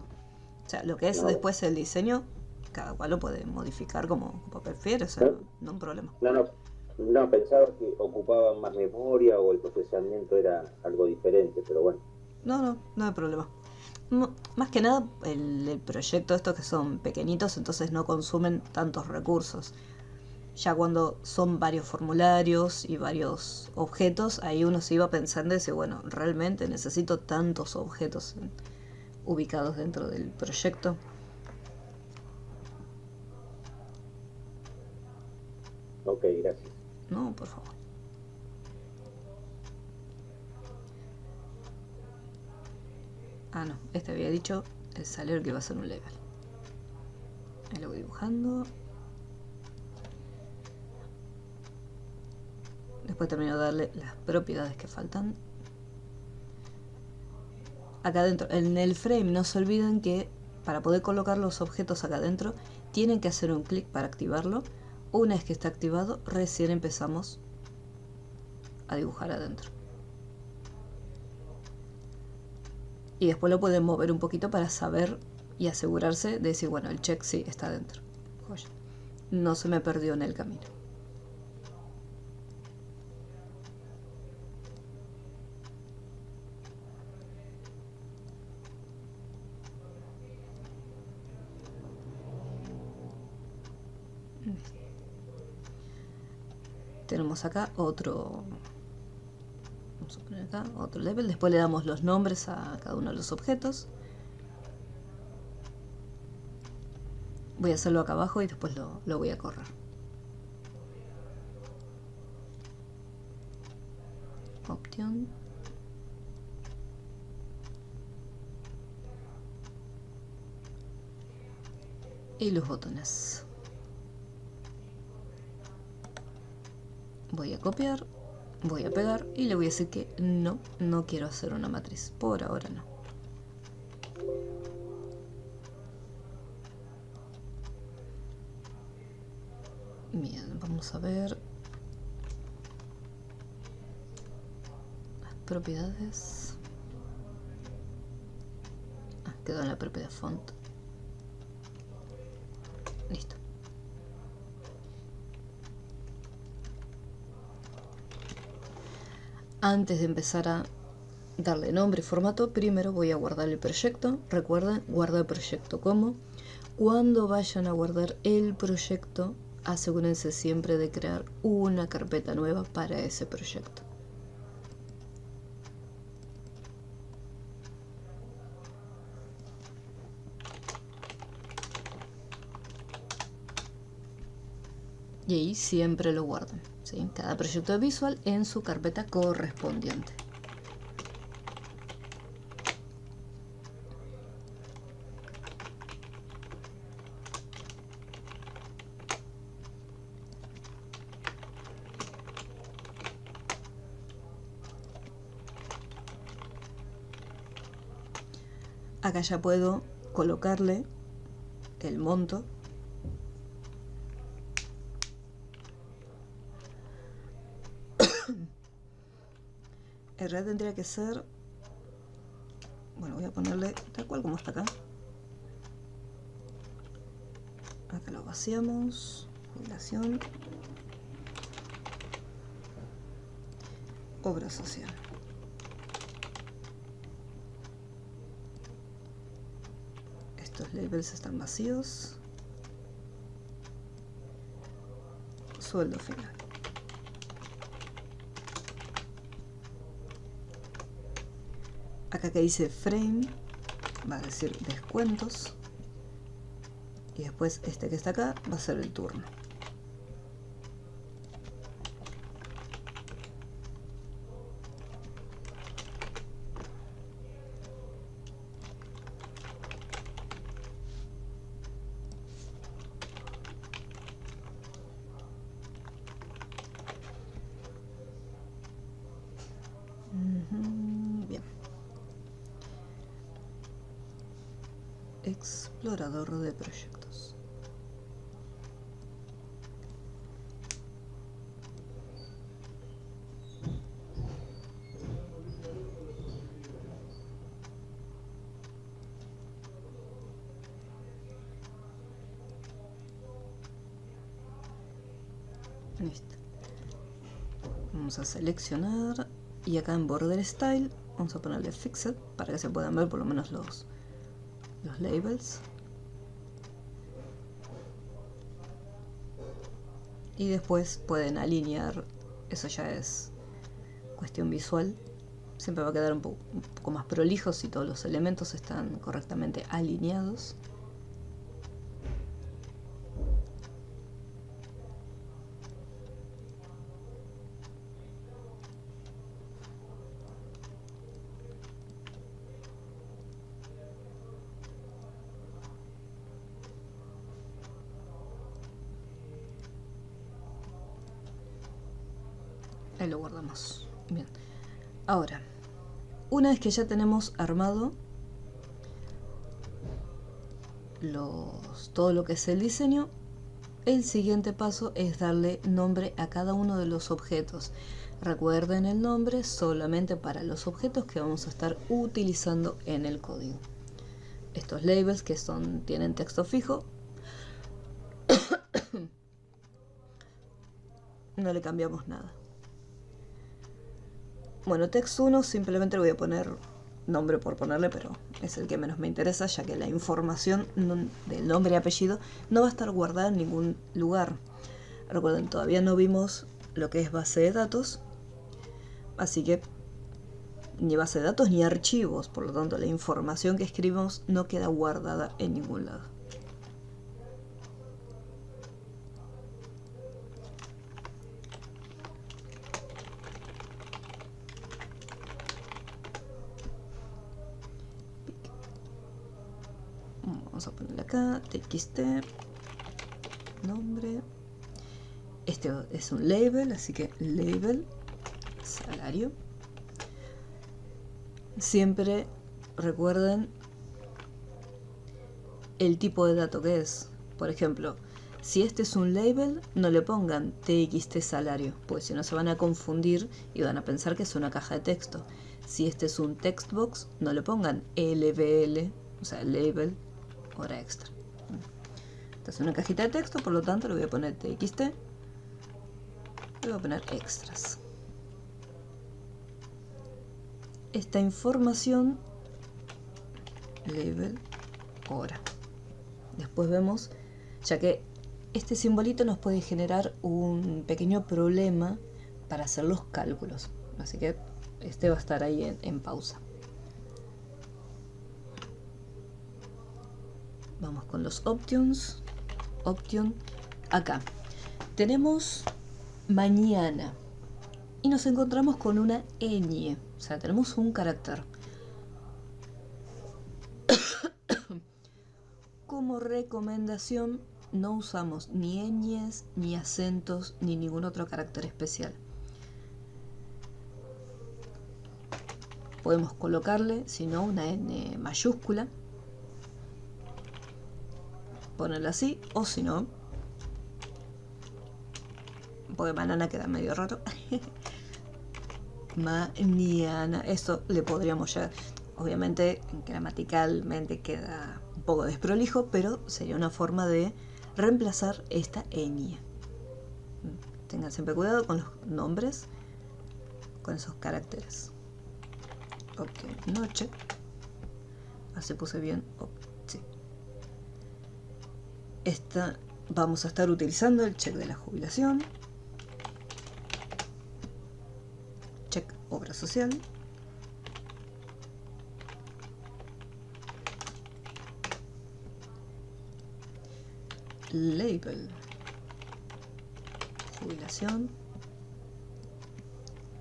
O sea, lo que es No, después el diseño, cada cual lo puede modificar como prefiere, o sea, no, no un problema. no, pensaba que ocupaban más memoria o el procesamiento era algo diferente, pero bueno. No hay problema. Más que nada, el proyecto, estos que son pequeñitos, entonces no consumen tantos recursos. Ya cuando son varios formularios y varios objetos, ahí uno se iba pensando y dice, bueno, realmente necesito tantos objetos ubicados dentro del proyecto. Ok, gracias. No, por favor. Ah, no, este había dicho el salario que iba a ser un level. Ahí lo voy dibujando. Después termino de darle las propiedades que faltan. Acá adentro, en el frame, no se olviden que para poder colocar los objetos acá adentro, tienen que hacer un clic para activarlo. Una vez que está activado, recién empezamos a dibujar adentro. Y después lo pueden mover un poquito para saber y asegurarse de decir, bueno, el check sí está dentro. Joya. No se me perdió en el camino. Tenemos acá otro, vamos a poner acá otro level. Después le damos los nombres a cada uno de los objetos. Voy a hacerlo acá abajo y después lo voy a correr. Opción. Y los botones. Voy a copiar, voy a pegar y le voy a decir que no quiero hacer una matriz. Por ahora no. Bien, vamos a ver las propiedades. Quedó en la propiedad font. Listo. Antes de empezar a darle nombre y formato, primero voy a guardar el proyecto. Recuerden, guardar proyecto como. Cuando vayan a guardar el proyecto, asegúrense siempre de crear una carpeta nueva para ese proyecto. Y ahí siempre lo guardan, ¿sí? Cada proyecto visual en su carpeta correspondiente. Acá ya puedo colocarle el monto. El red tendría que ser, bueno, voy a ponerle tal cual como está acá. Acá lo vaciamos, jubilación, obra social. Estos labels están vacíos. Sueldo final. Acá que dice frame va a decir descuentos. Y después este que está acá va a ser el turno. Bien. Explorador de proyectos. Listo. Vamos a seleccionar y acá en Border Style vamos a ponerle Fixed para que se puedan ver por lo menos los labels. Y después pueden alinear, eso ya es cuestión visual. Siempre va a quedar un poco más prolijo si todos los elementos están correctamente alineados. Ahí lo guardamos. Bien. Ahora, una vez que ya tenemos armado todo lo que es el diseño, el siguiente paso es darle nombre a cada uno de los objetos. Recuerden el nombre solamente para los objetos que vamos a estar utilizando en el código. Estos labels que tienen texto fijo, no le cambiamos nada. Bueno, text 1 simplemente le voy a poner nombre por ponerle, pero es el que menos me interesa, ya que la información del nombre y apellido no va a estar guardada en ningún lugar. Recuerden, todavía no vimos lo que es base de datos, así que ni base de datos ni archivos, por lo tanto la información que escribimos no queda guardada en ningún lado. Vamos a ponerle acá txt nombre. Este es un label, así que label salario. Siempre recuerden el tipo de dato que es. Por ejemplo, si este es un label, no le pongan txt salario, pues si no se van a confundir y van a pensar que es una caja de texto. Si este es un text box, no le pongan lbl, o sea, label hora extra. Esta es una cajita de texto, por lo tanto le voy a poner txt, le voy a poner extras. Esta información, label hora. Después vemos, ya que este simbolito nos puede generar un pequeño problema para hacer los cálculos, así que este va a estar ahí en pausa. Vamos con los options. Option. Acá tenemos mañana y nos encontramos con una ñ, o sea, tenemos un carácter. Como recomendación, no usamos ni ñes, ni acentos, ni ningún otro carácter especial. Podemos colocarle, si no, una n mayúscula, ponerla así, o si no, porque banana queda medio raro. Mañana, esto le podríamos ya, obviamente gramaticalmente queda un poco desprolijo, pero sería una forma de reemplazar esta ñ. Tengan siempre cuidado con los nombres, con esos caracteres. Ok, noche, así puse bien. Sí. Vamos a estar utilizando el check de la jubilación, check obra social, label, jubilación,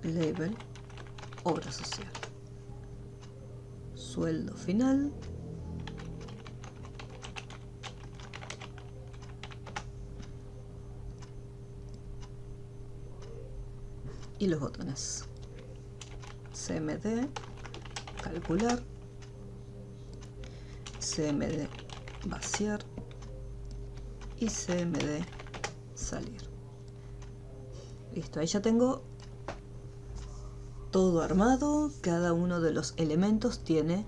label, obra social, sueldo final, y los botones CMD, calcular, CMD, vaciar y CMD, salir. Listo, ahí ya tengo todo armado. Cada uno de los elementos tiene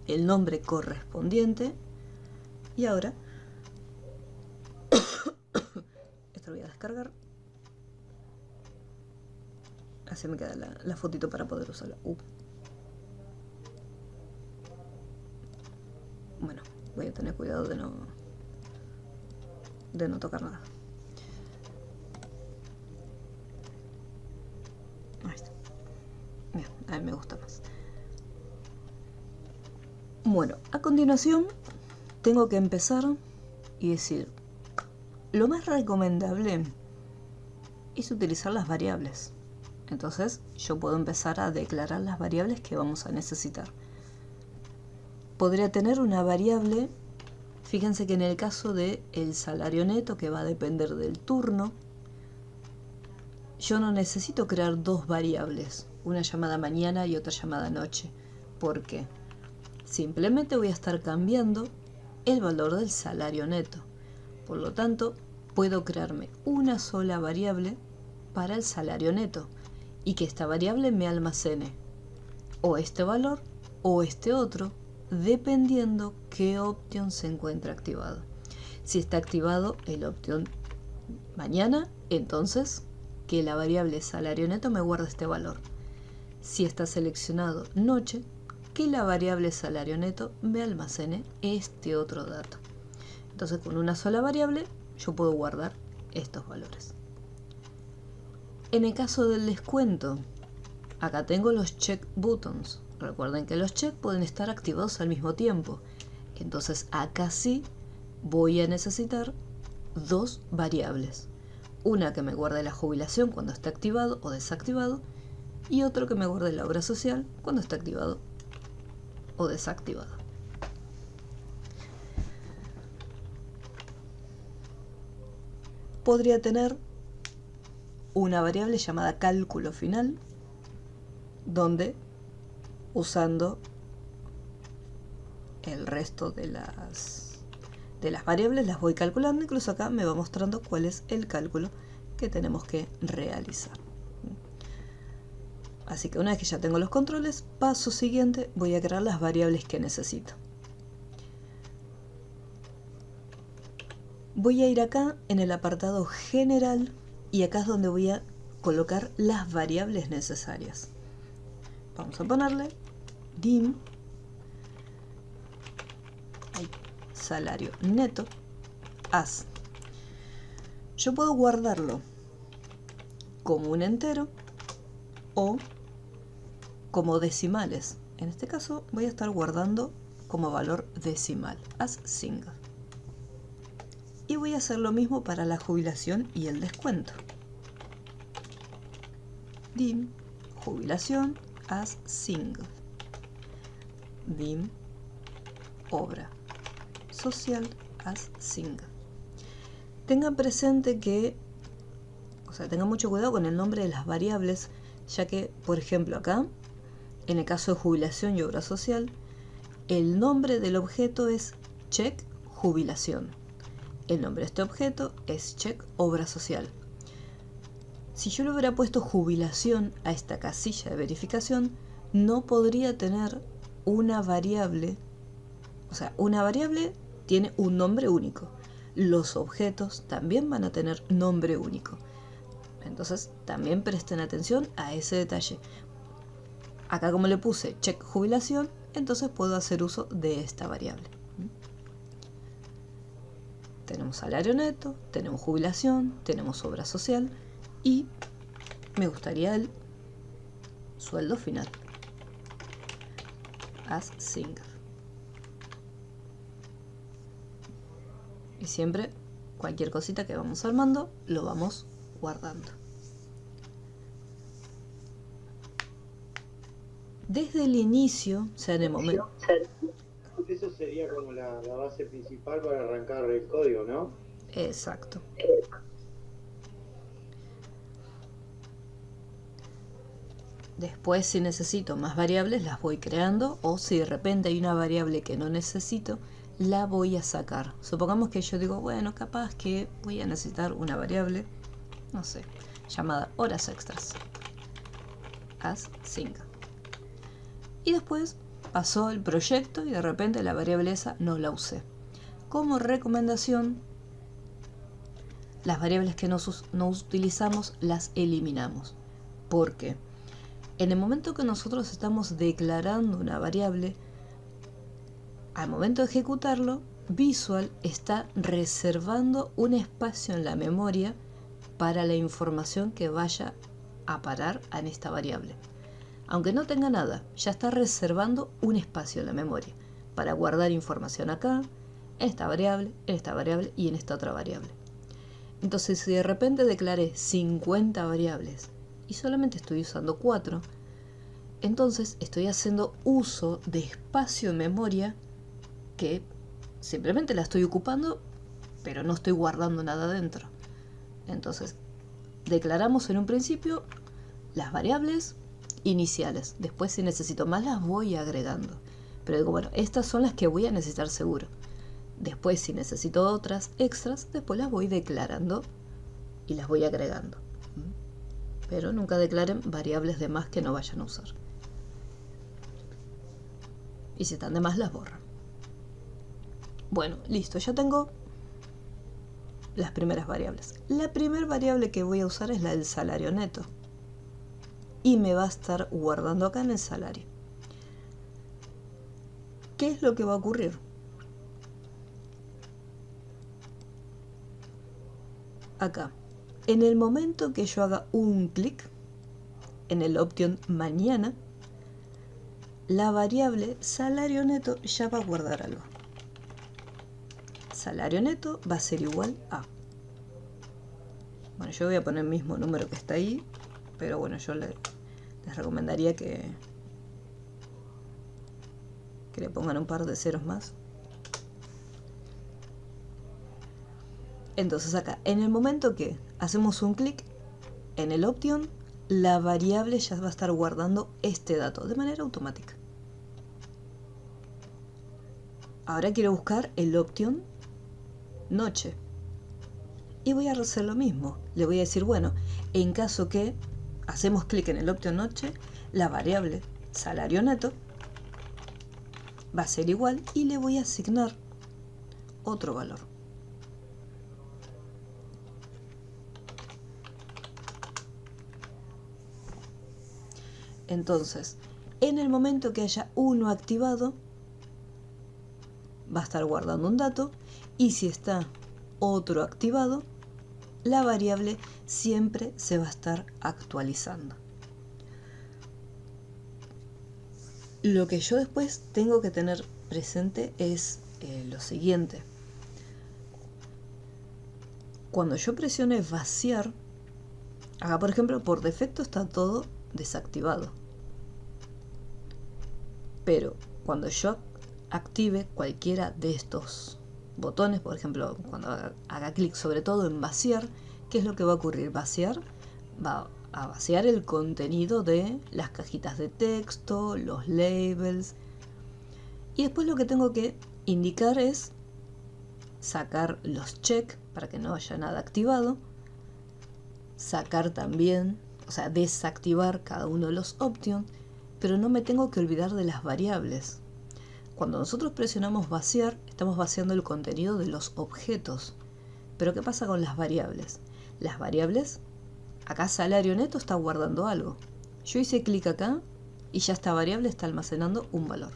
el nombre correspondiente. Y ahora esto lo voy a descargar. Así me queda la fotito para poder usarla. Bueno, voy a tener cuidado de no tocar nada. Ahí está. Bien, a mí me gusta más. Bueno, a continuación tengo que empezar y decir, lo más recomendable es utilizar las variables. Entonces yo puedo empezar a declarar las variables que vamos a necesitar. Podría tener una variable, fíjense que en el caso del salario neto, que va a depender del turno, yo no necesito crear dos variables, una llamada mañana y otra llamada noche. ¿Por qué? Simplemente voy a estar cambiando el valor del salario neto. Por lo tanto, puedo crearme una sola variable para el salario neto y que esta variable me almacene o este valor o este otro, dependiendo qué opción se encuentra activado. Si está activado el opción mañana, entonces que la variable salario neto me guarde este valor. Si está seleccionado noche, que la variable salario neto me almacene este otro dato. Entonces con una sola variable yo puedo guardar estos valores. En el caso del descuento, acá tengo los check buttons. Recuerden que los check pueden estar activados al mismo tiempo. Entonces acá sí voy a necesitar dos variables. Una que me guarde la jubilación cuando esté activado o desactivado, y otro que me guarde la obra social cuando esté activado o desactivado. Podría tener una variable llamada cálculo final, donde usando el resto de las variables las voy calculando. Incluso acá me va mostrando cuál es el cálculo que tenemos que realizar. Así que una vez que ya tengo los controles, paso siguiente, voy a crear las variables que necesito. Voy a ir acá en el apartado general y acá es donde voy a colocar las variables necesarias. Vamos a ponerle dim salario neto as. Yo puedo guardarlo como un entero o como decimales. En este caso voy a estar guardando como valor decimal, as single. Y voy a hacer lo mismo para la jubilación y el descuento. Dim jubilación as single. Dim obra social as single. Tengan presente que, tengan mucho cuidado con el nombre de las variables, ya que, por ejemplo, acá, en el caso de jubilación y obra social, el nombre del objeto es check jubilación. El nombre de este objeto es check obra social. Si yo le hubiera puesto jubilación a esta casilla de verificación, no podría tener una variable. Una variable tiene un nombre único. Los objetos también van a tener nombre único. Entonces también presten atención a ese detalle. Acá, como le puse check jubilación, entonces puedo hacer uso de esta variable. Tenemos salario neto, tenemos jubilación, tenemos obra social y me gustaría el sueldo final as single. Y siempre cualquier cosita que vamos armando, lo vamos guardando. Desde el inicio, o sea, en el momento... Eso sería como la base principal para arrancar el código, ¿no? Exacto. Después, si necesito más variables, las voy creando, o si de repente hay una variable que no necesito, la voy a sacar. Supongamos que yo digo, bueno, capaz que voy a necesitar una variable, no sé, llamada horas extras, as_sync. Y después pasó el proyecto y de repente la variable esa no la usé. Como recomendación, las variables que no utilizamos las eliminamos. ¿Por qué? En el momento que nosotros estamos declarando una variable, al momento de ejecutarlo, Visual está reservando un espacio en la memoria para la información que vaya a parar en esta variable. Aunque no tenga nada, ya está reservando un espacio en la memoria para guardar información acá, en esta variable y en esta otra variable. Entonces, si de repente declaré 50 variables y solamente estoy usando 4, entonces estoy haciendo uso de espacio en memoria que simplemente la estoy ocupando, pero no estoy guardando nada dentro. Entonces, declaramos en un principio las variables iniciales. Después, si necesito más, las voy agregando. Pero digo, bueno, estas son las que voy a necesitar seguro. Después, si necesito otras extras, después las voy declarando y las voy agregando. Pero nunca declaren variables de más que no vayan a usar. Y si están de más, las borran. Bueno, listo, ya tengo las primeras variables. La primera variable que voy a usar es la del salario neto. Y me va a estar guardando acá en el salario. ¿Qué es lo que va a ocurrir? Acá, en el momento que yo haga un clic en el option mañana, la variable salario neto ya va a guardar algo. Salario neto va a ser igual a... Bueno, yo voy a poner el mismo número que está ahí, pero bueno, yo les recomendaría que le pongan un par de ceros más. Entonces acá, en el momento que hacemos un clic en el option, la variable ya va a estar guardando este dato de manera automática. Ahora quiero buscar el option noche. Y voy a hacer lo mismo. Le voy a decir, bueno, en caso que hacemos clic en el option noche, la variable salario neto va a ser igual y le voy a asignar otro valor. Entonces, en el momento que haya uno activado, va a estar guardando un dato, y si está otro activado, la variable siempre se va a estar actualizando. Lo que yo después tengo que tener presente es lo siguiente. Cuando yo presione vaciar, acá por ejemplo por defecto está todo desactivado. Pero cuando yo active cualquiera de estos botones, por ejemplo, cuando haga clic sobre todo en vaciar, ¿qué es lo que va a ocurrir? Vaciar va a vaciar el contenido de las cajitas de texto, los labels, y después lo que tengo que indicar es sacar los check para que no haya nada activado, sacar también, o sea, desactivar cada uno de los options, pero no me tengo que olvidar de las variables. Cuando nosotros presionamos vaciar, estamos vaciando el contenido de los objetos. Pero ¿qué pasa con las variables? Las variables, acá salario neto está guardando algo. Yo hice clic acá y ya esta variable está almacenando un valor.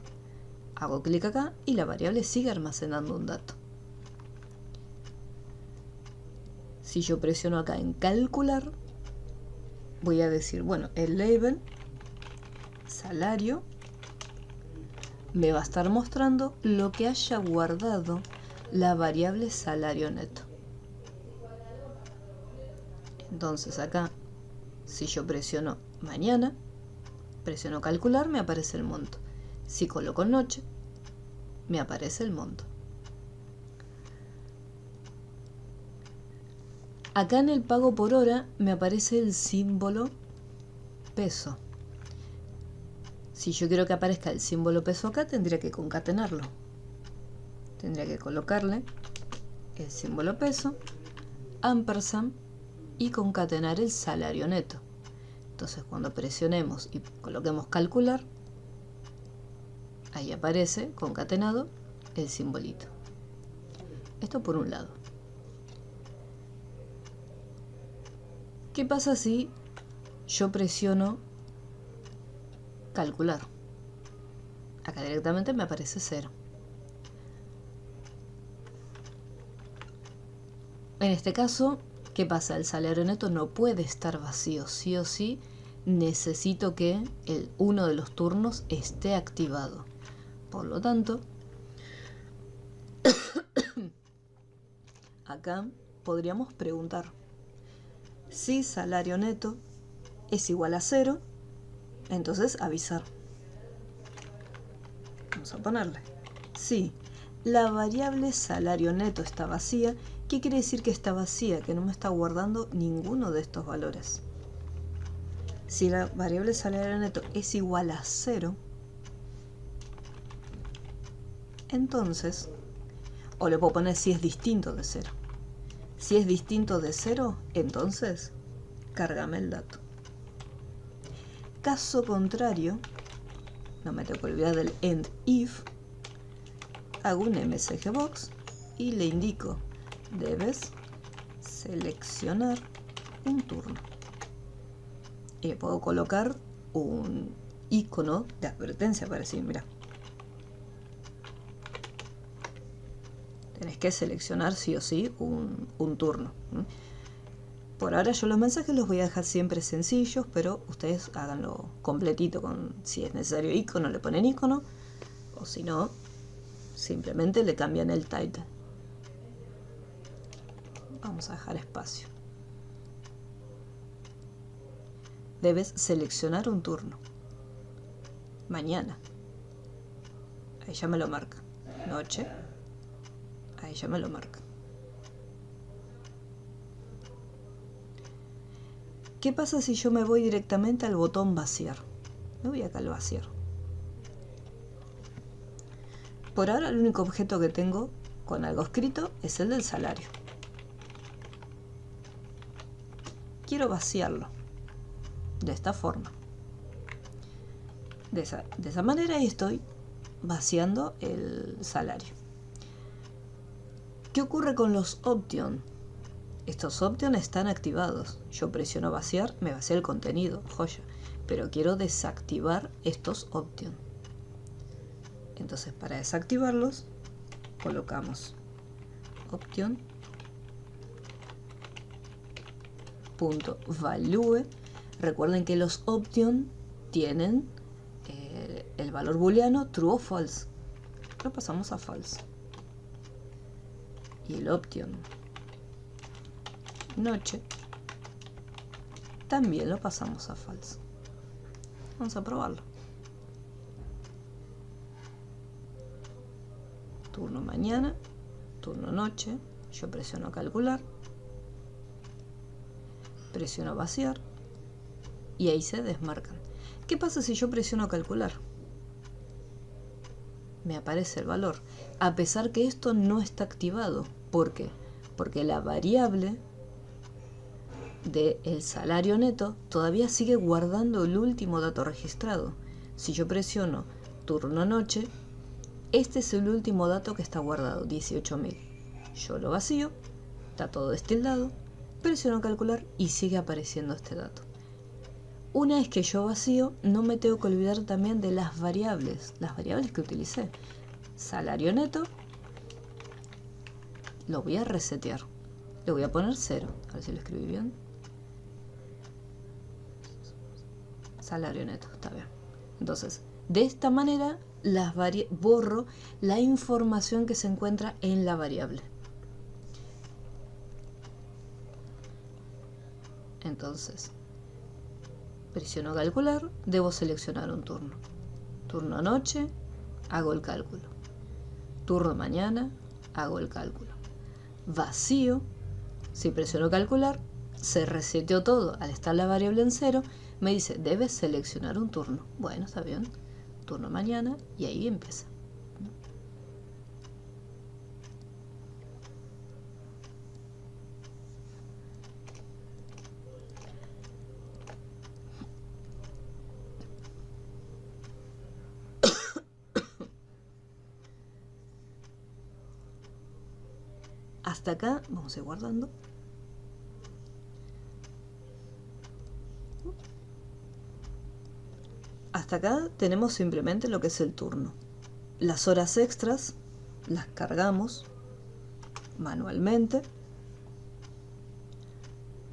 Hago clic acá y la variable sigue almacenando un dato. Si yo presiono acá en calcular, voy a decir, bueno, el label salario me va a estar mostrando lo que haya guardado la variable salario neto. Entonces acá, si yo presiono mañana, presiono calcular, me aparece el monto. Si coloco noche, me aparece el monto. Acá en el pago por hora me aparece el símbolo peso. Si yo quiero que aparezca el símbolo peso acá, tendría que concatenarlo. Tendría que colocarle el símbolo peso, ampersand, y concatenar el salario neto. Entonces cuando presionemos y coloquemos calcular, ahí aparece concatenado el simbolito. Esto por un lado. ¿Qué pasa si yo presiono calcular? Acá directamente me aparece 0. En este caso, ¿qué pasa? El salario neto no puede estar vacío. Sí o sí necesito que uno de los turnos esté activado. Por lo tanto, acá podríamos preguntar si salario neto es igual a 0, entonces avisar. Vamos a ponerle si la variable salario neto está vacía. ¿Qué quiere decir que está vacía? Que no me está guardando ninguno de estos valores. Si la variable salario neto es igual a 0, entonces, o le puedo poner si es distinto de 0. Si es distinto de 0, entonces, cárgame el dato. Caso contrario, no me tengo que olvidar del end if, hago un msgbox y le indico, debes seleccionar un turno. Y le puedo colocar un icono de advertencia para decir, mira, tenés que seleccionar sí o sí un turno. Por ahora yo los mensajes los voy a dejar siempre sencillos, pero ustedes háganlo completito con, si es necesario icono, le ponen icono, o si no, simplemente le cambian el title. Vamos a dejar espacio. Debes seleccionar un turno. Mañana. Ahí ya me lo marca. Noche. Ahí ya me lo marca. ¿Qué pasa si yo me voy directamente al botón vaciar? Me voy acá al vaciar. Por ahora el único objeto que tengo con algo escrito es el del salario. Quiero vaciarlo de esta forma. De esa manera estoy vaciando el salario. ¿Qué ocurre con los options? Estos options están activados. Yo presiono vaciar, me vacía el contenido, joya. Pero quiero desactivar estos options. Entonces para desactivarlos, colocamos option.value. Recuerden que los options tienen el valor booleano true o false. Lo pasamos a false. Y el option noche también lo pasamos a false. Vamos a probarlo. Turno mañana, turno noche. Yo presiono calcular, presiono vaciar y ahí se desmarcan. ¿Qué pasa si yo presiono calcular? Me aparece el valor, a pesar que esto no está activado. ¿Por qué? Porque la variable del salario neto todavía sigue guardando el último dato registrado. Si yo presiono turno noche, este es el último dato que está guardado, 18.000. Yo lo vacío, está todo destildado, presiono calcular y sigue apareciendo este dato. Una vez que yo vacío, no me tengo que olvidar también de las variables que utilicé. Salario neto, lo voy a resetear. Le voy a poner 0, a ver si lo escribí bien. Salario neto, está bien. Entonces, de esta manera borro la información que se encuentra en la variable. Entonces, presiono calcular, debo seleccionar un turno. Turno noche, hago el cálculo. Turno mañana, hago el cálculo. Vacío, si presiono calcular, se reseteó todo. Al estar la variable en 0, me dice, debes seleccionar un turno. Bueno, está bien. Turno mañana, y ahí empieza. Hasta acá, vamos a ir guardando. Hasta acá tenemos simplemente lo que es el turno. Las horas extras las cargamos manualmente.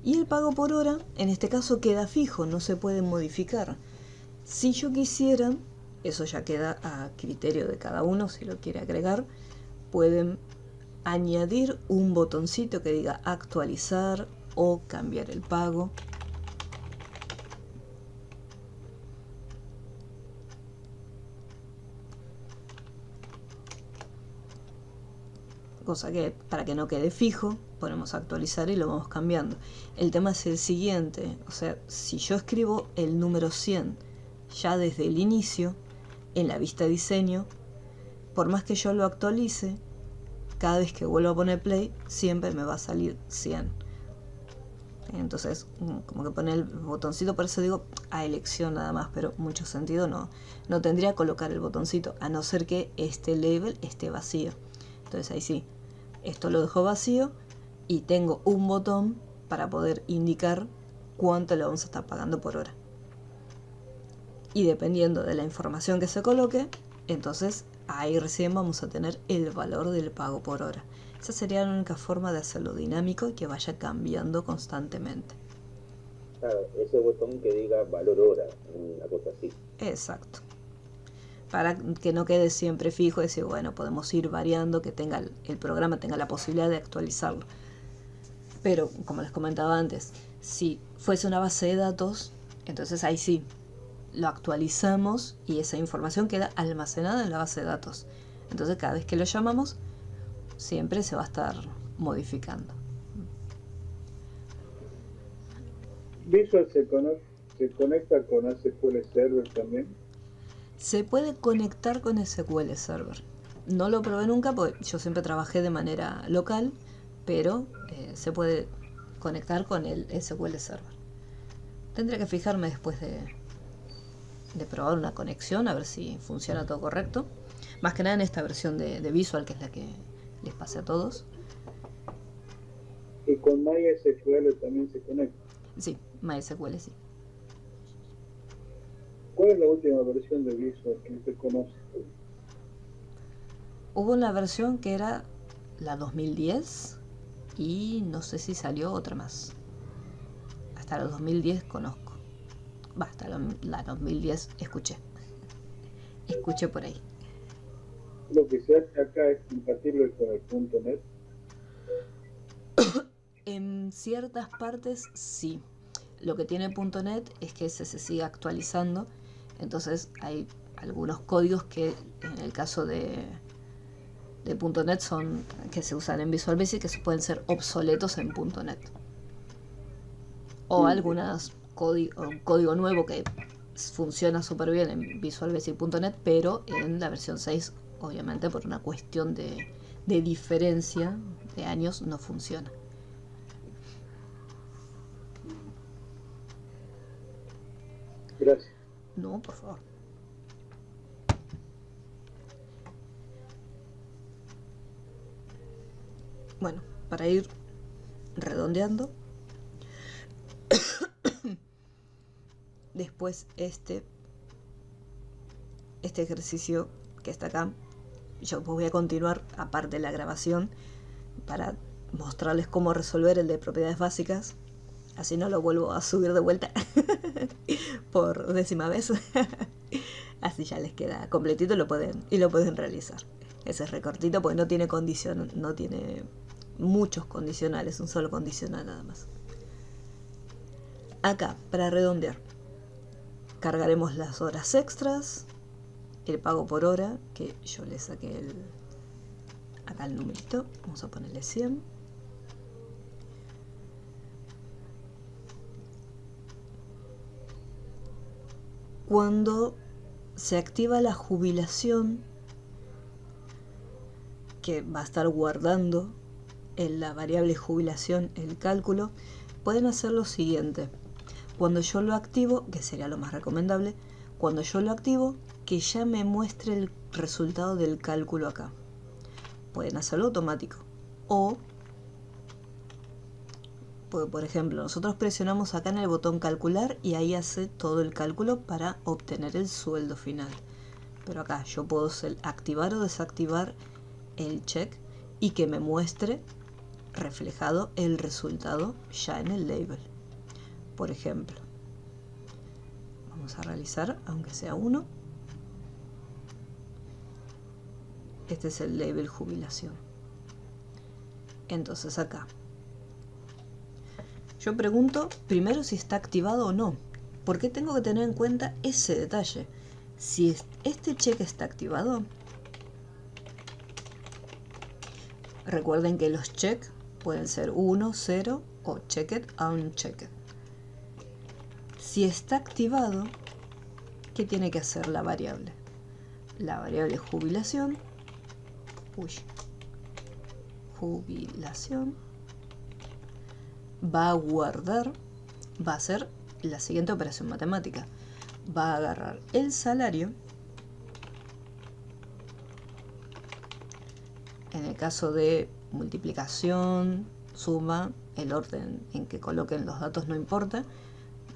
Y el pago por hora, en este caso, queda fijo, no se puede modificar. Si yo quisiera, eso ya queda a criterio de cada uno, si lo quiere agregar, pueden añadir un botoncito que diga actualizar o cambiar el pago. Cosa que para que no quede fijo, ponemos actualizar y lo vamos cambiando. El tema es el siguiente, o sea, si yo escribo el número 100 ya desde el inicio, en la vista diseño, por más que yo lo actualice, cada vez que vuelvo a poner play, siempre me va a salir 100. Entonces, como que pone el botoncito, por eso digo a elección nada más, pero mucho sentido no tendría que colocar el botoncito, a no ser que este label esté vacío. Entonces ahí sí, esto lo dejo vacío y tengo un botón para poder indicar cuánto le vamos a estar pagando por hora. Y dependiendo de la información que se coloque, entonces ahí recién vamos a tener el valor del pago por hora. Esa sería la única forma de hacerlo dinámico y que vaya cambiando constantemente. Claro, ese botón que diga valor hora, una cosa así. Exacto. Para que no quede siempre fijo, decir, bueno, podemos ir variando, que tenga el programa tenga la posibilidad de actualizarlo. Pero, como les comentaba antes, si fuese una base de datos, entonces ahí sí, lo actualizamos y esa información queda almacenada en la base de datos. Entonces cada vez que lo llamamos, siempre se va a estar modificando. Visual se conecta con SQL Server también. Se puede conectar con SQL Server. No lo probé nunca porque yo siempre trabajé de manera local, pero se puede conectar con el SQL Server. Tendría que fijarme después de probar una conexión, a ver si funciona todo correcto. Más que nada en esta versión de Visual, que es la que les pasé a todos. Y con MySQL también se conecta. Sí, MySQL sí. ¿Cuál es la última versión de Visual que usted conoce? Hubo una versión que era la 2010 y no sé si salió otra más. Hasta la 2010 conozco. Hasta la 2010 escuché. Escuché por ahí. Lo que se hace acá es compatible con el .NET. En ciertas partes sí. Lo que tiene .NET es que se sigue actualizando. Entonces hay algunos códigos que en el caso de .NET son que se usan en Visual Basic, que pueden ser obsoletos en .NET. O algunas código nuevo que funciona súper bien en Visual Basic.net, pero en la versión 6, obviamente por una cuestión de diferencia de años, no funciona. Gracias. No, por favor. Bueno, para ir redondeando, después este ejercicio que está acá, yo voy a continuar aparte de la grabación para mostrarles cómo resolver el de propiedades básicas, así no lo vuelvo a subir de vuelta por 10ª vez. Así ya les queda completito y lo pueden realizar. Ese es recortito porque no tiene muchos condicionales, un solo condicional nada más. Acá, para redondear, cargaremos las horas extras, el pago por hora, que yo le saqué acá el numerito, vamos a ponerle 100. Cuando se activa la jubilación, que va a estar guardando en la variable jubilación el cálculo, pueden hacer lo siguiente. Cuando yo lo activo, que sería lo más recomendable, cuando yo lo activo, que ya me muestre el resultado del cálculo acá. Pueden hacerlo automático. O, por ejemplo, nosotros presionamos acá en el botón calcular y ahí hace todo el cálculo para obtener el sueldo final. Pero acá yo puedo activar o desactivar el check y que me muestre reflejado el resultado ya en el label. Por ejemplo, vamos a realizar, aunque sea uno. Este es el label jubilación. Entonces acá yo pregunto primero si está activado o no, porque tengo que tener en cuenta ese detalle. Si este cheque está activado, recuerden que los checks pueden ser 1, 0 o checked, unchecked. Si está activado, ¿qué tiene que hacer la variable? La variable jubilación, jubilación, va a guardar, va a hacer la siguiente operación matemática. Va a agarrar el salario, en el caso de multiplicación, suma, el orden en que coloquen los datos no importa,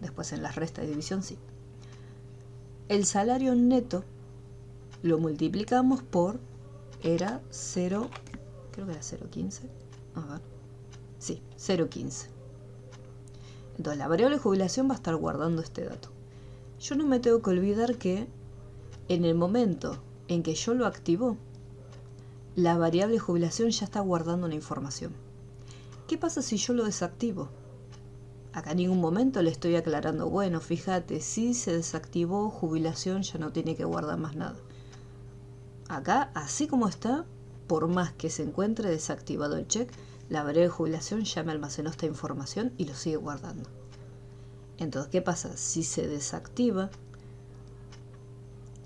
después en las restas y división sí. El salario neto lo multiplicamos por, era 0, creo que era 0,15, a ver, sí, 0,15. Entonces la variable jubilación va a estar guardando este dato. Yo no me tengo que olvidar que en el momento en que yo lo activo, la variable jubilación ya está guardando una información. ¿Qué pasa si yo lo desactivo? Acá en ningún momento le estoy aclarando, bueno, fíjate, si se desactivó jubilación ya no tiene que guardar más nada. Acá, así como está, por más que se encuentre desactivado el check, la variable de jubilación ya me almacenó esta información y lo sigue guardando. Entonces, ¿qué pasa? Si se desactiva,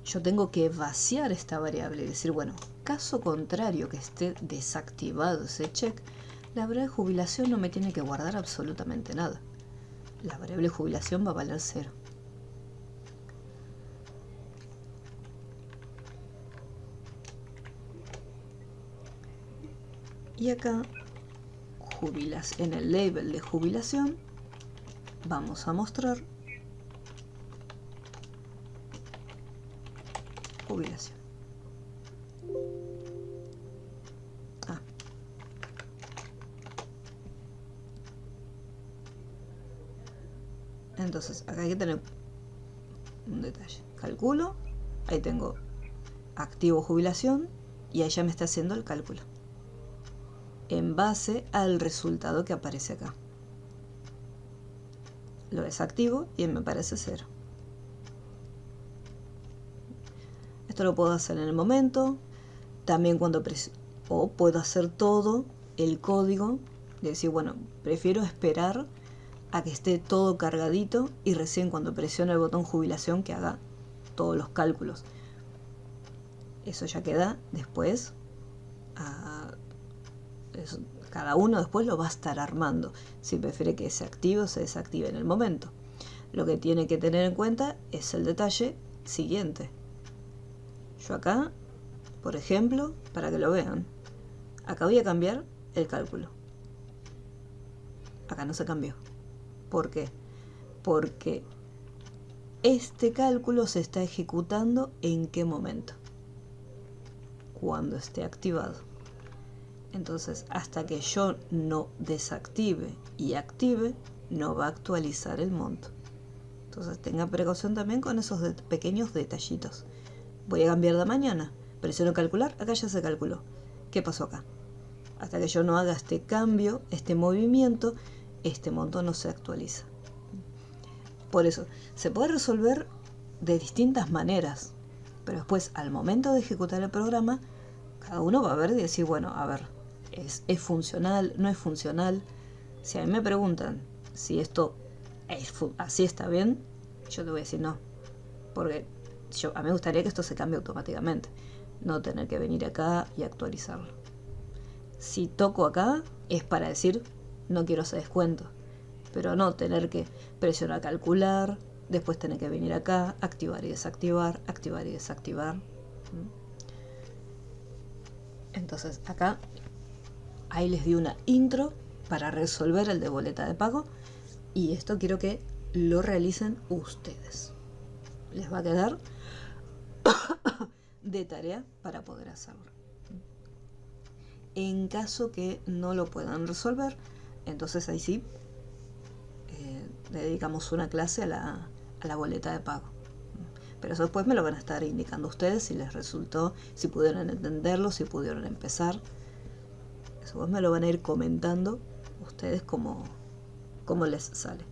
yo tengo que vaciar esta variable y decir, bueno, caso contrario que esté desactivado ese check, la variable de jubilación no me tiene que guardar absolutamente nada. La variable de jubilación va a valer 0. Y acá, en el label de jubilación, vamos a mostrar jubilación. Entonces, acá hay que tener un detalle. Calculo, ahí tengo activo jubilación y ahí ya me está haciendo el cálculo en base al resultado que aparece acá. Lo desactivo y me aparece 0. Esto lo puedo hacer en el momento, también cuando o puedo hacer todo el código, de decir, bueno, prefiero esperar a que esté todo cargadito y recién cuando presione el botón jubilación que haga todos los cálculos. Eso ya queda después, cada uno después lo va a estar armando, si prefiere que se active o se desactive en el momento. Lo que tiene que tener en cuenta es el detalle siguiente. Yo acá, por ejemplo, para que lo vean, acá voy a cambiar el cálculo. Acá no se cambió. ¿Por qué? Porque este cálculo se está ejecutando ¿en qué momento? Cuando esté activado. Entonces, hasta que yo no desactive y active, no va a actualizar el monto. Entonces, tenga precaución también con esos pequeños detallitos. Voy a cambiar de mañana. Presiono calcular, acá ya se calculó. ¿Qué pasó acá? Hasta que yo no haga este cambio, este movimiento, este monto no se actualiza. Por eso, se puede resolver de distintas maneras, pero después, al momento de ejecutar el programa, cada uno va a ver y decir, bueno, a ver, ¿es funcional? ¿No es funcional? Si a mí me preguntan si esto así está bien, yo te voy a decir no, porque a mí me gustaría que esto se cambie automáticamente, no tener que venir acá y actualizarlo. Si toco acá es para decir no quiero hacer descuento, pero no tener que presionar calcular, después tener que venir acá, activar y desactivar, activar y desactivar. Entonces acá, ahí les di una intro para resolver el de boleta de pago, y esto quiero que lo realicen ustedes. Les va a quedar de tarea para poder hacerlo. En caso que no lo puedan resolver, entonces ahí sí le dedicamos una clase a la boleta de pago. Pero eso después me lo van a estar indicando ustedes si les resultó, si pudieron entenderlo, si pudieron empezar. Eso después me lo van a ir comentando ustedes cómo les sale.